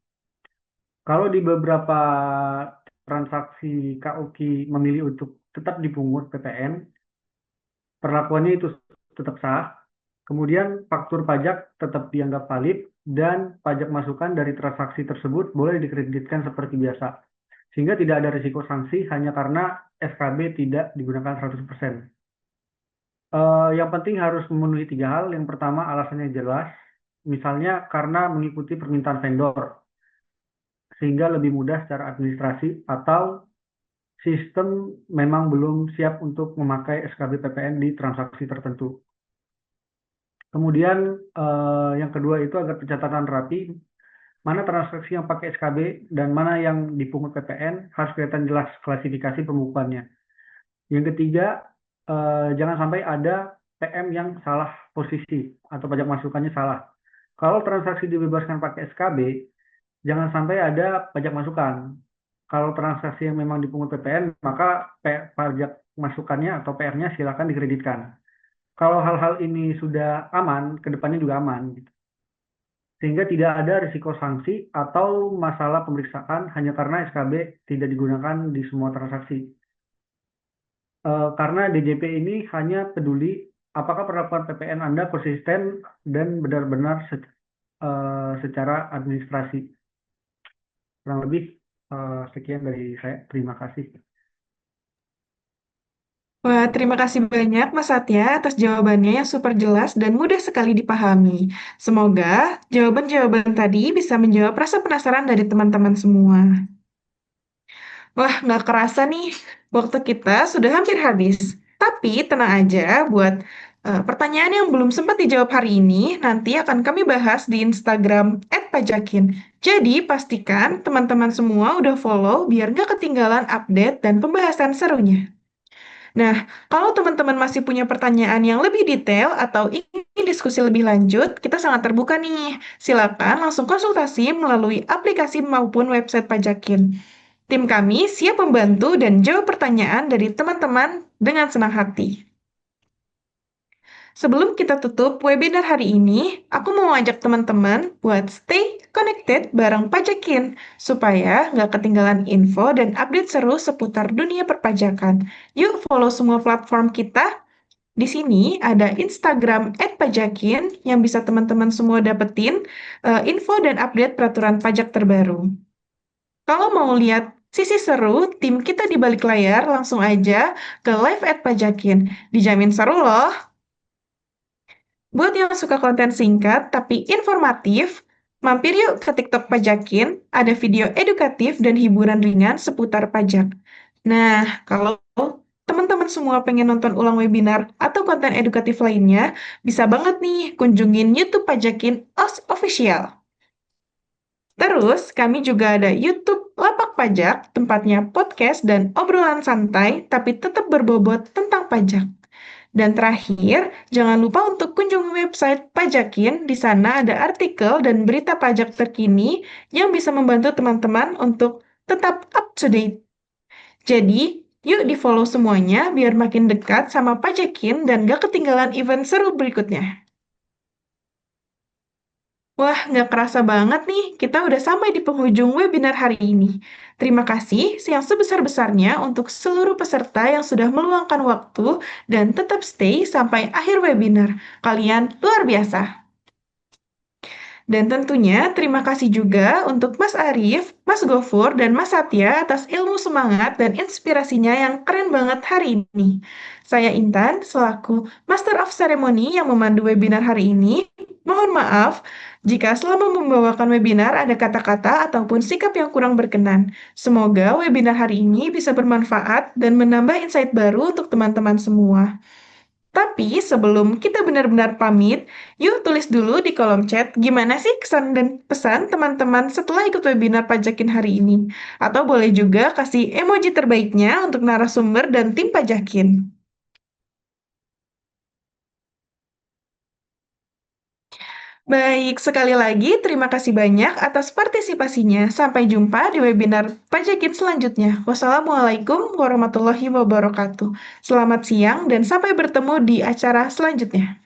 Kalau di beberapa transaksi KOK memilih untuk tetap dipungut PPN, perlakuannya itu tetap sah. Kemudian faktur pajak tetap dianggap valid dan pajak masukan dari transaksi tersebut boleh dikreditkan seperti biasa. Sehingga tidak ada risiko sanksi hanya karena SKB tidak digunakan 100%. Yang penting harus memenuhi 3 hal. Yang pertama, alasannya jelas. Misalnya karena mengikuti permintaan vendor, sehingga lebih mudah secara administrasi, atau sistem memang belum siap untuk memakai SKB PPN di transaksi tertentu. Kemudian yang kedua itu agar pencatatan rapi, mana transaksi yang pakai SKB dan mana yang dipungut PPN harus kelihatan jelas klasifikasi pembukuannya. Yang ketiga, jangan sampai ada PM yang salah posisi atau pajak masukannya salah. Kalau transaksi dibebaskan pakai SKB, jangan sampai ada pajak masukan. Kalau transaksi yang memang dipungut PPN, maka pajak masukannya atau PR-nya silakan dikreditkan. Kalau hal-hal ini sudah aman, kedepannya juga aman. Sehingga tidak ada risiko sanksi atau masalah pemeriksaan hanya karena SKB tidak digunakan di semua transaksi. Karena DJP ini hanya peduli apakah perlakuan PPN Anda konsisten dan benar-benar secara administrasi. Kurang lebih sekian dari saya. Terima kasih. Wah, terima kasih banyak Mas Satya atas jawabannya yang super jelas dan mudah sekali dipahami. Semoga jawaban-jawaban tadi bisa menjawab rasa penasaran dari teman-teman semua. Wah, nggak kerasa nih, waktu kita sudah hampir habis. Tapi tenang aja, buat pertanyaan yang belum sempat dijawab hari ini, nanti akan kami bahas di Instagram @pajakin. Jadi, pastikan teman-teman semua udah follow biar nggak ketinggalan update dan pembahasan serunya. Nah, kalau teman-teman masih punya pertanyaan yang lebih detail atau ingin diskusi lebih lanjut, kita sangat terbuka nih. Silakan langsung konsultasi melalui aplikasi maupun website Pajakin. Tim kami siap membantu dan jawab pertanyaan dari teman-teman dengan senang hati. Sebelum kita tutup webinar hari ini, aku mau ajak teman-teman buat stay connected bareng Pajakin, supaya nggak ketinggalan info dan update seru seputar dunia perpajakan. Yuk follow semua platform kita. Di sini ada Instagram @pajakin yang bisa teman-teman semua dapetin info dan update peraturan pajak terbaru. Kalau mau lihat sisi seru tim kita di balik layar, langsung aja ke live @pajakin. Dijamin seru loh. Buat yang suka konten singkat tapi informatif, mampir yuk ke TikTok Pajakin, ada video edukatif dan hiburan ringan seputar pajak. Nah, kalau teman-teman semua pengen nonton ulang webinar atau konten edukatif lainnya, bisa banget nih kunjungin YouTube Pajakin Official. Terus, kami juga ada YouTube Lapak Pajak, tempatnya podcast dan obrolan santai, tapi tetap berbobot tentang pajak. Dan terakhir, jangan lupa untuk kunjungi website Pajakin. Di sana ada artikel dan berita pajak terkini yang bisa membantu teman-teman untuk tetap up to date. Jadi, yuk di-follow semuanya biar makin dekat sama Pajakin dan gak ketinggalan event seru berikutnya. Wah, nggak kerasa banget nih, kita udah sampai di penghujung webinar hari ini. Terima kasih yang sebesar-besarnya untuk seluruh peserta yang sudah meluangkan waktu dan tetap stay sampai akhir webinar. Kalian luar biasa. Dan tentunya terima kasih juga untuk Mas Arief, Mas Gofur, dan Mas Satya atas ilmu semangat dan inspirasinya yang keren banget hari ini. Saya Intan, selaku Master of Ceremony yang memandu webinar hari ini. Mohon maaf jika selama membawakan webinar ada kata-kata ataupun sikap yang kurang berkenan. Semoga webinar hari ini bisa bermanfaat dan menambah insight baru untuk teman-teman semua. Tapi sebelum kita benar-benar pamit, yuk tulis dulu di kolom chat gimana sih kesan dan pesan teman-teman setelah ikut webinar Pajakin hari ini. Atau boleh juga kasih emoji terbaiknya untuk narasumber dan tim Pajakin. Baik, sekali lagi terima kasih banyak atas partisipasinya. Sampai jumpa di webinar Pajakin selanjutnya. Wassalamualaikum warahmatullahi wabarakatuh. Selamat siang dan sampai bertemu di acara selanjutnya.